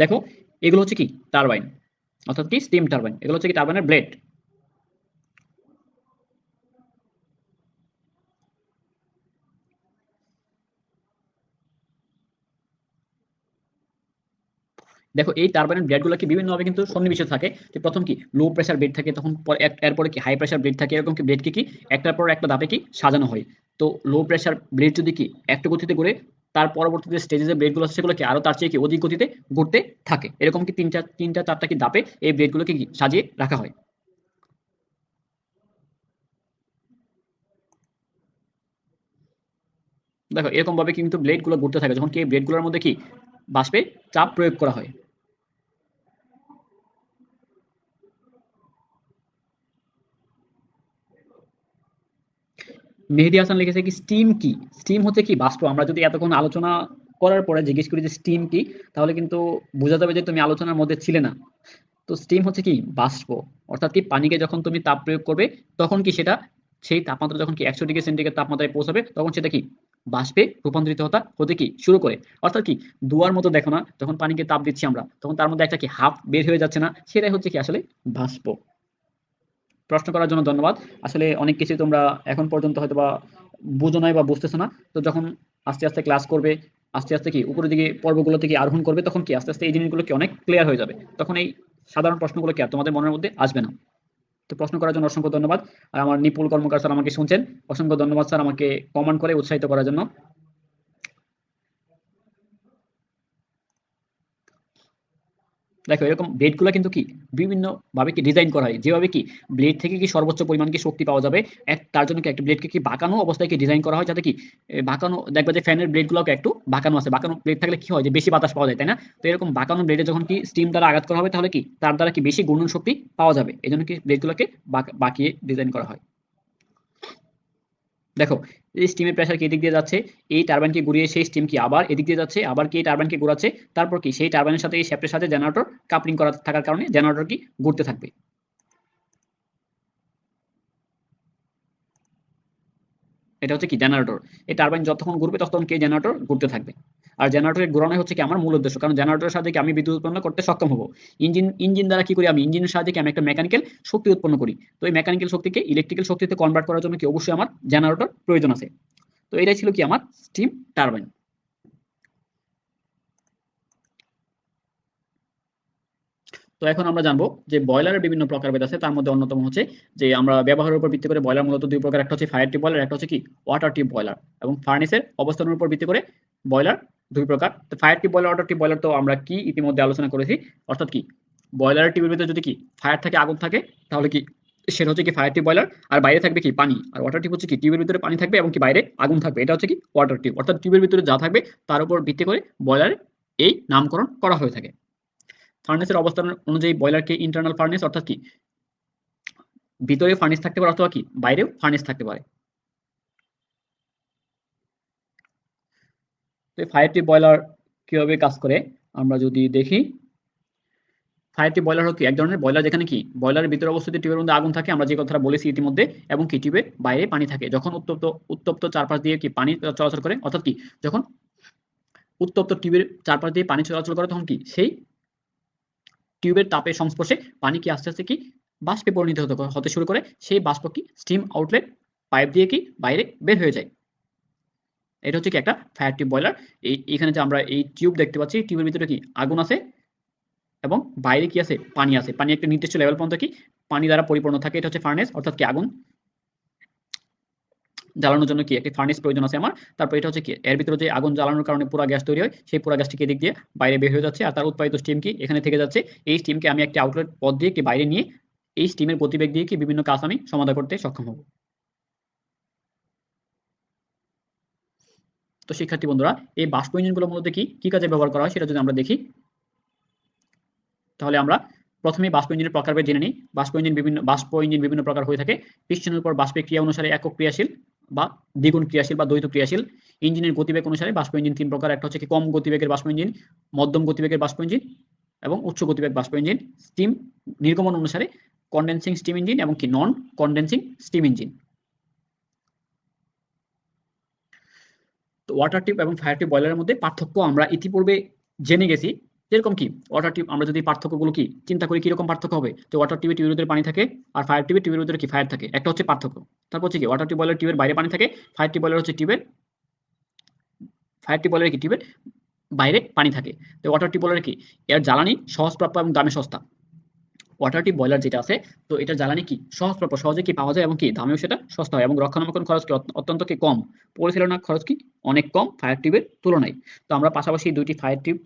দেখো এগুলো হচ্ছে কি টারবাইন, অর্থাৎ কি স্টিম টারবাইন। এগুলো হচ্ছে কি টারবাইনের ব্লেড। দেখো এই টারবাইনের ব্লেডগুলো কি বিভিন্নভাবে কিন্তু সন্নিবেশিত থাকে। যে প্রথম কি লো প্রেসার ব্লেড থাকে, তখন এরপরে কি হাই প্রেসার ব্লেড থাকে। এরকম কি ব্লেডকে কি একটার পর একটা ধাপে কি সাজানো হয়। তো লো প্রেসার ব্লেড যদি কি একটা গতিতে ঘুরে, তার পরবর্তীতে স্টেজে যে ব্লেডগুলো আছে সেগুলো কি আরো তার চেয়ে কি অধিক গতিতে ঘুরতে থাকে। এরকম কি তিনটা চারটা কি ধাপে এই ব্লেডগুলোকে কি সাজিয়ে রাখা হয়। দেখো এরকম ভাবে কিন্তু ব্লেডগুলো ঘুরতে থাকে যখন কি এই ব্লেডগুলোর মধ্যে কি বাষ্পে চাপ প্রয়োগ করা হয়। মেহেদী হাসান লিখেছে কি স্টিম কি? স্টিম হচ্ছে কি বাষ্প। আমরা যদি এতক্ষণ আলোচনা করার পরে জিজ্ঞেস করি যে স্টিম কি, তাহলে কিন্তু বোঝা যাবে যে তুমি আলোচনার মধ্যে ছিলে না। তো স্টিম হচ্ছে কি বাষ্প, অর্থাৎ কি পানিকে যখন তুমি তাপ প্রয়োগ করবে তখন কি সেটা সেই তাপমাত্রা যখন কি 100 ডিগ্রি সেন্টিগ্রেড তাপমাত্রায় পৌঁছাবে তখন সেটা কি বাষ্পে রূপান্তরিত হতে কি শুরু করে। অর্থাৎ কি দুয়ার মতো দেখো না, যখন পানিকে তাপ দিচ্ছি আমরা তখন তার মধ্যে একটা কি হাফ বের হয়ে যাচ্ছে না, সেটাই হচ্ছে কি আসলে বাষ্প। প্রশ্ন করার জন্য ধন্যবাদ। আসলে অনেক কিছু তোমরা এখন পর্যন্ত হয়তোবা বুঝো নাই বা বুঝতেছো না। তো যখন আস্তে আস্তে ক্লাস করবে, আস্তে আস্তে কি উপরের দিকে পর্বগুলো থেকে আরোহণ করবে, তখন কি আস্তে আস্তে এই জিনিসগুলো কি অনেক ক্লিয়ার হয়ে যাবে। তখন এই সাধারণ প্রশ্নগুলো কি আর তোমাদের মনের মধ্যে আসবে না। তো প্রশ্ন করার জন্য অসংখ্য ধন্যবাদ। আর আমার নিপুল কর্মকার স্যার আমাকে শুনছেন, অসংখ্য ধন্যবাদ স্যার আমাকে কমেন্ট করে উৎসাহিত করার জন্য। দেখো এরকম ব্লেডগুলো কিন্তু কি বিভিন্ন ভাবে কি ডিজাইন করা হয়, যেভাবে কি ব্লেড থেকে কি সর্বোচ্চ পরিমাণ কি শক্তি পাওয়া যাবে, তার জন্য কি একটা ব্লেডকে কি বাঁকানো অবস্থায় কি ডিজাইন করা হয়, যাতে কি বাঁকানো, দেখবে যে ফ্যানের ব্লেডগুলোকে একটু বাঁকানো আছে, বাঁকানো ব্লেড থাকলে কি হয় যে বেশি বাতাস পাওয়া যায়, তাই না? তো এরকম বাঁকানো ব্লেডে যখন কি স্টিম দ্বারা আঘাত করা হবে, তাহলে কি তার দ্বারা কি বেশি ঘূর্ণন শক্তি পাওয়া যাবে, এই জন্য কি ব্লেডগুলোকে বাঁকিয়ে ডিজাইন করা হয়। দেখো এই স্টিমের প্রেসার কি এদিক দিয়ে যাচ্ছে, এই টারবাইনকে ঘুরিয়ে সেই স্টিম কি আবার এদিক দিয়ে যাচ্ছে, আবার কি এই টারবাইনকে ঘোরাচ্ছে, তারপর কি সেই টারবাইনের সাথে এই শ্যাফটের সাথে জেনারেটর কাপলিং করা থাকার কারণে জেনারেটর কি ঘুরতে থাকবে। এটা হচ্ছে কি জেনারেটর। এই টারবাইন যতক্ষণ ঘুরবে ততক্ষণ কি জেনারেটর ঘুরতে থাকবে। আর জেনারেটরের ঘোরানোই হচ্ছে কি আমার মূল উদ্দেশ্য, কারণ জেনারেটরের সাহায্যে কি আমি বিদ্যুৎ উৎপন্ন করতে সক্ষম হবো। ইঞ্জিন দ্বারা কি করি, আমি ইঞ্জিনের সাহায্যে কি আমি একটা মেকানিক্যাল শক্তি উৎপন্ন করি। তো এই মেকানিক্যাল শক্তিকে ইলেকট্রিক্যাল শক্তিতে কনভার্ট করার জন্য কি অবশ্যই আমার জেনারেটর প্রয়োজন আছে। তো এটাই ছিল কি আমার স্টিম টারবাইন। তো এখন আমরা জানবো যে বয়লারের বিভিন্ন প্রকারভেদ আছে, তার মধ্যে অন্যতম হচ্ছে যে আমরা ব্যবহারের উপর ভিত্তি করে বয়লার মূলত দুই প্রকার, একটা হচ্ছে ফায়ার টিউব বয়লার, একটা হচ্ছে কি ওয়াটার টিউব বয়লার। এবং ফার্নেসের অবস্থানের উপর ভিত্তি করে বয়লার দুই প্রকার। তো fire tube boiler, water tube boiler তো আমরা কি ইতিমধ্যে আলোচনা করেছি। অর্থাৎ কি বয়লারের টিউবের ভিতরে যদি কি ফায়ার থাকে, আগুন থাকে, তাহলে কি সেটা হচ্ছে কি ফায়ার টিউব বয়লার। আর বাইরে থাকবে কি পানি। আর ওয়াটার টিউব হচ্ছে কি টিউবের ভিতরে পানি থাকবে এবং কি বাইরে আগুন থাকবে, এটা হচ্ছে কি ওয়াটার টিউব। অর্থাৎ টিউবের ভিতরে যা থাকবে তার উপর ভিত্তি করে বয়লারের এই নামকরণ করা হয়ে থাকে। ফার্নেসের অবস্থান অনুযায়ী বয়লারকে ইন্টারনাল ফার্নেস, অর্থাৎ কি ভিতরে ফার্নেস থাকতে পারে অথবা কি বাইরেও ফার্নেস থাকতে পারে। তো ফায়ার টিউব বয়লার কিভাবে কাজ করে আমরা যদি দেখি, ফায়ার টিউব বয়লার হচ্ছে এক ধরনের বয়লার যেখানে কি বয়লারের ভিতরে অবস্থিত টিউবের মধ্যে আগুন থাকে, আমরা যে কথাটা বলেছি ইতিমধ্যে, এবং কি টিউবের বাইরে পানি থাকে। যখন উত্তপ্ত উত্তপ্ত চারপাশ দিয়ে কি পানি চলাচল করে, অর্থাৎ কি যখন উত্তপ্ত টিউবের চারপাশ দিয়ে পানি চলাচল করে, তখন কি সেই টিউবের তাপের সংস্পর্শে পানি কি আস্তে আস্তে কি বাষ্পে পরিণত হতে শুরু করে, সেই বাষ্প কি স্টিম আউটলেট পাইপ দিয়ে কি বাইরে বের হয়ে যায়। এটা হচ্ছে কি একটা ফায়ার টিউব বয়লার। এখানে যে আমরা এই টিউব দেখতে পাচ্ছি, টিউবের ভিতরে কি আগুন আছে এবং বাইরে কি আছে পানি আছে। পানি একটা নির্দিষ্ট লেভেল পর্যন্ত কি পানি দ্বারা পরিপূর্ণ থাকে। এটা হচ্ছে ফার্নেস, অর্থাৎ কি আগুন জ্বালানোর জন্য কি একটি ফার্নেস প্রয়োজন আছে আমার। তারপর এটা হচ্ছে কি এর ভিতরে যে আগুন জ্বালানোর কারণে পুরো গ্যাস তৈরি হয়, সেই পুরো গ্যাসটি এদিক দিয়ে বাইরে বের হয়ে যাচ্ছে, আর তার উৎপাদিত স্টিম কি এখানে থেকে যাচ্ছে। এই স্টিমকে আমি একটি আউটলেট পথ দিয়ে কি বাইরে নিয়ে এই স্টিমের গতিবেগ দিয়ে কি বিভিন্ন কাজ আমি সমাধা করতে সক্ষম হব। তো শিক্ষার্থী বন্ধুরা, এই বাষ্প ইঞ্জিনগুলো মূলত কি কি কাজে ব্যবহার করা হয় সেটা যদি আমরা দেখি, তাহলে আমরা প্রথমে বাষ্প ইঞ্জিনের প্রকারভেদ জেনে নিই। বাষ্প ইঞ্জিন বিভিন্ন প্রকার হয়ে থাকে। পিস্টনের উপর বাষ্পের ক্রিয়া অনুসারে একক ক্রিয়াশীল বা দ্বিগুণ ক্রিয়াশীল বা দ্বৈত ক্রিয়াশীল। ইঞ্জিনের গতিবেগ অনুসারে বাষ্প ইঞ্জিন তিন প্রকার, একটা হচ্ছে কি কম গতিবেগের বাষ্প ইঞ্জিন, মধ্যম গতিবেগের বাষ্প ইঞ্জিন এবং উচ্চ গতিবেগ বাষ্প ইঞ্জিন। স্টিম নির্গমন অনুসারে কন্ডেন্সিং স্টিম ইঞ্জিন এবং কি নন কন্ডেন্সিং স্টিম ইঞ্জিন। তো ওয়াটার টিউব এবং ফায়ার টিউব বয়লারের মধ্যে পার্থক্য আমরা ইতিপূর্বে জেনে গেছি। যেরকম কি ওয়াটার টিউব, আমরা যদি পার্থক্যগুলো কি চিন্তা করি কিরকম পার্থক্য হবে, তো ওয়াটার টিউবে টিউবের ভিতরে পানি থাকে, আর ফায়ার টিউবে টিউবের ভিতরে কি ফায়ার থাকে, একটা হচ্ছে পার্থক্য। তারপর হচ্ছে কি ওয়াটার টিউব বয়লার টিউবের বাইরে পানি থাকে, ফায়ার টিউব বয়লার হচ্ছে ফায়ার টিউব বয়লার কি টিউবের বাইরে পানি থাকে। তো ওয়াটার টিউব বয়লার কি এর জ্বালানি সহজপ্রাপ্য এবং দামে সস্তা। ওয়াটার টিউব বয়লার যেটা আছে, তো এটার জ্বালানি কি সহজপ্রাপ্য, সহজে কি পাওয়া যায় এবং কি দামেও সেটা সস্তা হয়, এবং রক্ষণাবেক্ষণ খরচ কি অত্যন্ত কি কম, পরিচালনা খরচ কি অনেক কম ফায়ার টিউবের তুলনায়। তো আমরা পাশাপাশি দুইটি ফায়ার টিউব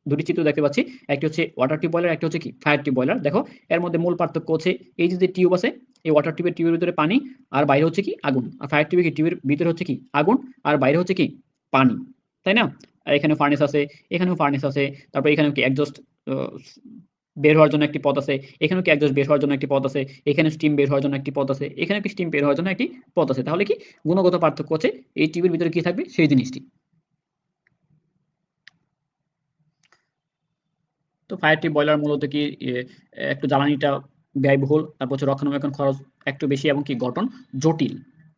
দুটি চিত্র দেখতে পাচ্ছি, একটি হচ্ছে ওয়াটার টিউব বয়লার, একটি হচ্ছে কি ফায়ার টিউব বয়লার। দেখো এর মধ্যে মূল পার্থক্য হচ্ছে এই যে টিউব আছে, এই ওয়াটার টিউবের ভিতরে পানি, আর বাইরে হচ্ছে কি আগুন। আর ফায়ার টিউবে কি টিউবের ভিতরে হচ্ছে কি আগুন আর বাইরে হচ্ছে কি পানি, তাই না? আর এখানে ফার্নেস আছে, এখানেও ফার্নেস আছে, তারপর এখানেও কি একজস্ট বের হওয়ার জন্য একটি পথ আছে, এখানেও কি একজস্ট বের হওয়ার জন্য একটি পথ আছে, এখানে স্টিম বের হওয়ার জন্য একটি পথ আছে, এখানে কি স্টিম বের হওয়ার জন্য একটি পথ আছে। তাহলে কি গুণগত পার্থক্য হচ্ছে এই টিউবের ভিতরে কি থাকবে সেই জিনিসটি। তো ফায়ার টিউব বয়লার মূলত কি একটু জ্বালানিটা ব্যয়বহুল, তারপর হচ্ছে রক্ষণাবেক্ষণ খরচ একটু বেশি এবং কি গঠন জটিল,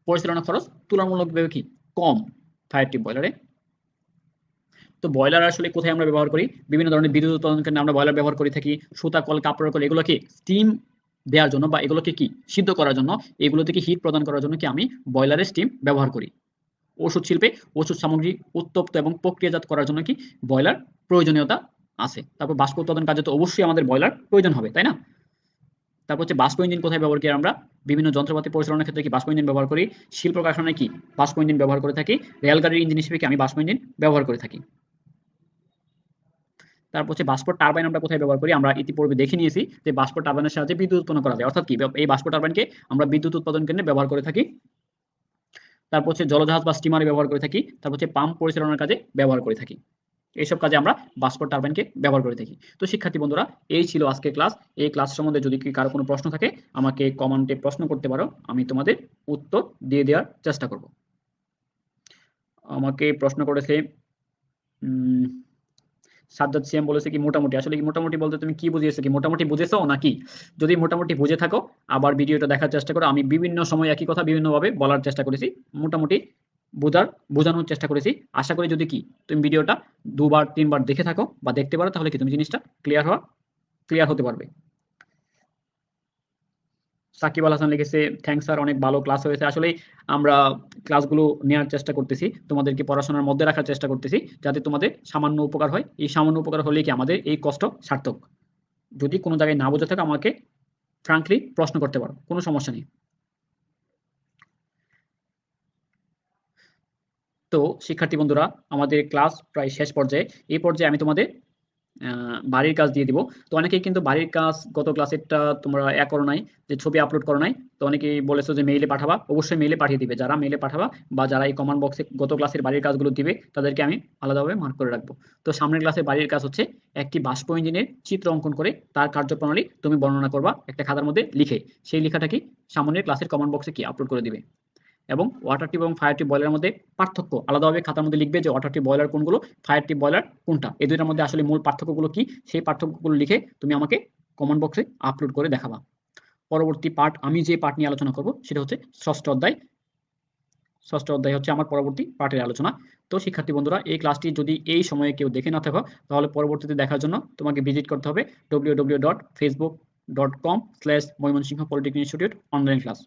পরিচালনা খরচ তুলনামূলকভাবে কি কম ফায়ার টিউব বয়লারে। তো বয়লার আসলে কোথায় আমরা ব্যবহার করি, বিভিন্ন ধরনের বিদ্যুৎ উৎপাদন কেন্দ্রে আমরা বয়লার ব্যবহার করে থাকি। সুতা কল, কাপড়ের কল, এগুলোকে স্টিম দেওয়ার জন্য বা এগুলোকে কি সিদ্ধ করার জন্য, এগুলো থেকে হিট প্রদান করার জন্য কি আমি বয়লারের স্টিম ব্যবহার করি। ওষুধ শিল্পে ওষুধ সামগ্রী উত্তপ্ত এবং প্রক্রিয়াজাত করার জন্য কি বয়লার প্রয়োজনীয়তা আছে। তারপর বাষ্প উৎপাদন কাজে তো অবশ্যই আমাদের বয়লার প্রয়োজন হবে, তাই না? তারপর হচ্ছে বাষ্প ইঞ্জিন কোথায় ব্যবহার করি আমরা, বিভিন্ন যন্ত্রপাতি পরিচালনার ক্ষেত্রে কি বাষ্প ইঞ্জিন ব্যবহার করি। শিল্প কারখানায় কি বাষ্প ইঞ্জিন ব্যবহার করে থাকি। রেলগাড়ির ইঞ্জিন হিসেবে কি আমি বাষ্প ইঞ্জিন ব্যবহার করে থাকি। তারপর হচ্ছে বাষ্প টারবাইন আমরা কোথায় ব্যবহার করি? আমরা ইতিপূর্বে দেখে নিয়েছি যে বাষ্প টারবাইনের সাহায্যে বিদ্যুৎ উৎপন্ন করা যায়। অর্থাৎ কি? এই বাষ্প টারবাইনকে আমরা বিদ্যুৎ উৎপাদন কেন্দ্রে ব্যবহার করে থাকি। তারপর হচ্ছে জলজাহাজ বা স্টিমারে ব্যবহার করে থাকি। তারপর হচ্ছে পাম্প পরিচালনার কাজে ব্যবহার করে থাকি। এইসব কাজে আমরা বাষ্প টারবাইনকে ব্যবহার করে থাকি। তো শিক্ষার্থী বন্ধুরা, এই ছিল আজকের ক্লাস। এই ক্লাস সম্বন্ধে যদি কারো কোনো প্রশ্ন থাকে আমাকে কমেন্টে প্রশ্ন করতে পারো, আমি তোমাদের উত্তর দিয়ে দেওয়ার চেষ্টা করব। আমাকে প্রশ্ন করেছে সাজ্জাদ সিয়াম, বলেছে কি মোটামুটি। আসলে কি মোটামুটি বলতে তুমি কি বুঝিয়েছো? কি মোটামুটি বুঝেছো নাকি? যদি মোটামুটি বুঝে থাকো আবার ভিডিওটা দেখার চেষ্টা করো। আমি বিভিন্ন সময় একই কথা বিভিন্নভাবে বলার চেষ্টা করেছি, মোটামুটি বোঝানোর চেষ্টা করেছি। আশা করি যদি কি তুমি ভিডিওটা 2 বার 3 বার দেখে থাকো বা দেখতে পারো, তাহলে কি তুমি জিনিসটা ক্লিয়ার হতে পারবে। সাকিব আল হাসান লিখেছে, থ্যাংকস স্যার, অনেক ভালো ক্লাস হয়েছে। আসলেই আমরা ক্লাসগুলো নেওয়ার চেষ্টা করতেছি, তোমাদেরকে পড়াশোনার মধ্যে রাখার চেষ্টা করতেছি, যাতে তোমাদের সামান্য উপকার হয়। এই সামান্য উপকার হলেই কি আমাদের এই কষ্ট সার্থক। যদি কোনো জায়গায় না বোঝা থাকে আমাকে ফ্রাঙ্কলি প্রশ্ন করতে পারো, কোনো সমস্যা নেই। তো শিক্ষার্থী বন্ধুরা, আমাদের ক্লাস প্রায় শেষ পর্যায়ে। এই পর্যায়ে আমি তোমাদের বাড়ির কাজ দিয়ে দিব। তো অনেকেই কিন্তু বাড়ির কাজ গত ক্লাসেরটা তোমরা করো নাই, যে ছবি আপলোড করো নাই। তো অনেকেই বলেছো যে মেইলে পাঠাবা, অবশ্যই মেইলে পাঠিয়ে দিবে। যারা মেইলে পাঠাবা বা যারা এই কমেন্ট বক্সে গত ক্লাসের বাড়ির কাজগুলো দিবে, তাদেরকে আমি আলাদাভাবে মার্ক করে রাখবো। তো সামনের ক্লাসে বাড়ির কাজ হচ্ছে একটি বাষ্প ইঞ্জিনের চিত্র অঙ্কন করে তার কার্যপ্রণালী তুমি বর্ণনা করবা একটা খাতার মধ্যে লিখে। সেই লেখাটা কি সামনের ক্লাসের কমেন্ট বক্সে কি আপলোড করে দিবে। এবং ওয়াটার টিউব এবং ফায়ার টিউব বয়লারের মধ্যে পার্থক্য আলাদাভাবে খাতার মধ্যে লিখবে, যে ওয়াটার টিউব বয়লার কোনগুলো, ফায়ার টিউব বয়লার কোনটা, এই দুইটার মধ্যে আসলে মূল পার্থক্যগুলো কি, সেই পার্থক্যগুলো লিখে তুমি আমাকে কমেন্ট বক্সে আপলোড করে দেখাবা। পরবর্তী পার্ট, আমি যে পার্ট নিয়ে আলোচনা করব সেটা হচ্ছে ষষ্ঠ অধ্যায়। ষষ্ঠ অধ্যায় হচ্ছে আমার পরবর্তী পার্টের আলোচনা। তো শিক্ষার্থী বন্ধুরা, এই ক্লাসটি যদি এই সময়ে কেউ দেখে না থাকো, তাহলে পরবর্তীতে দেখার জন্য তোমাকে ভিজিট করতে হবে www.facebook.com/ময়মনসিংহ পলিটেকনিক ইনস্টিটিউট অনলাইন ক্লাস,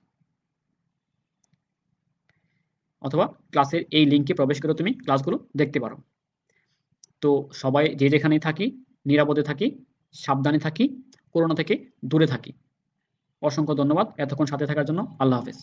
অথবা ক্লাসের এই লিঙ্কে প্রবেশ করে তুমি ক্লাসগুলো দেখতে পারো। তো সবাই যে যেখানেই থাকি নিরাপদে থাকি, সাবধানে থাকি, করোনা থেকে দূরে থাকি। অসংখ্য ধন্যবাদ এতক্ষণ সাথে থাকার জন্য। আল্লাহ হাফেজ।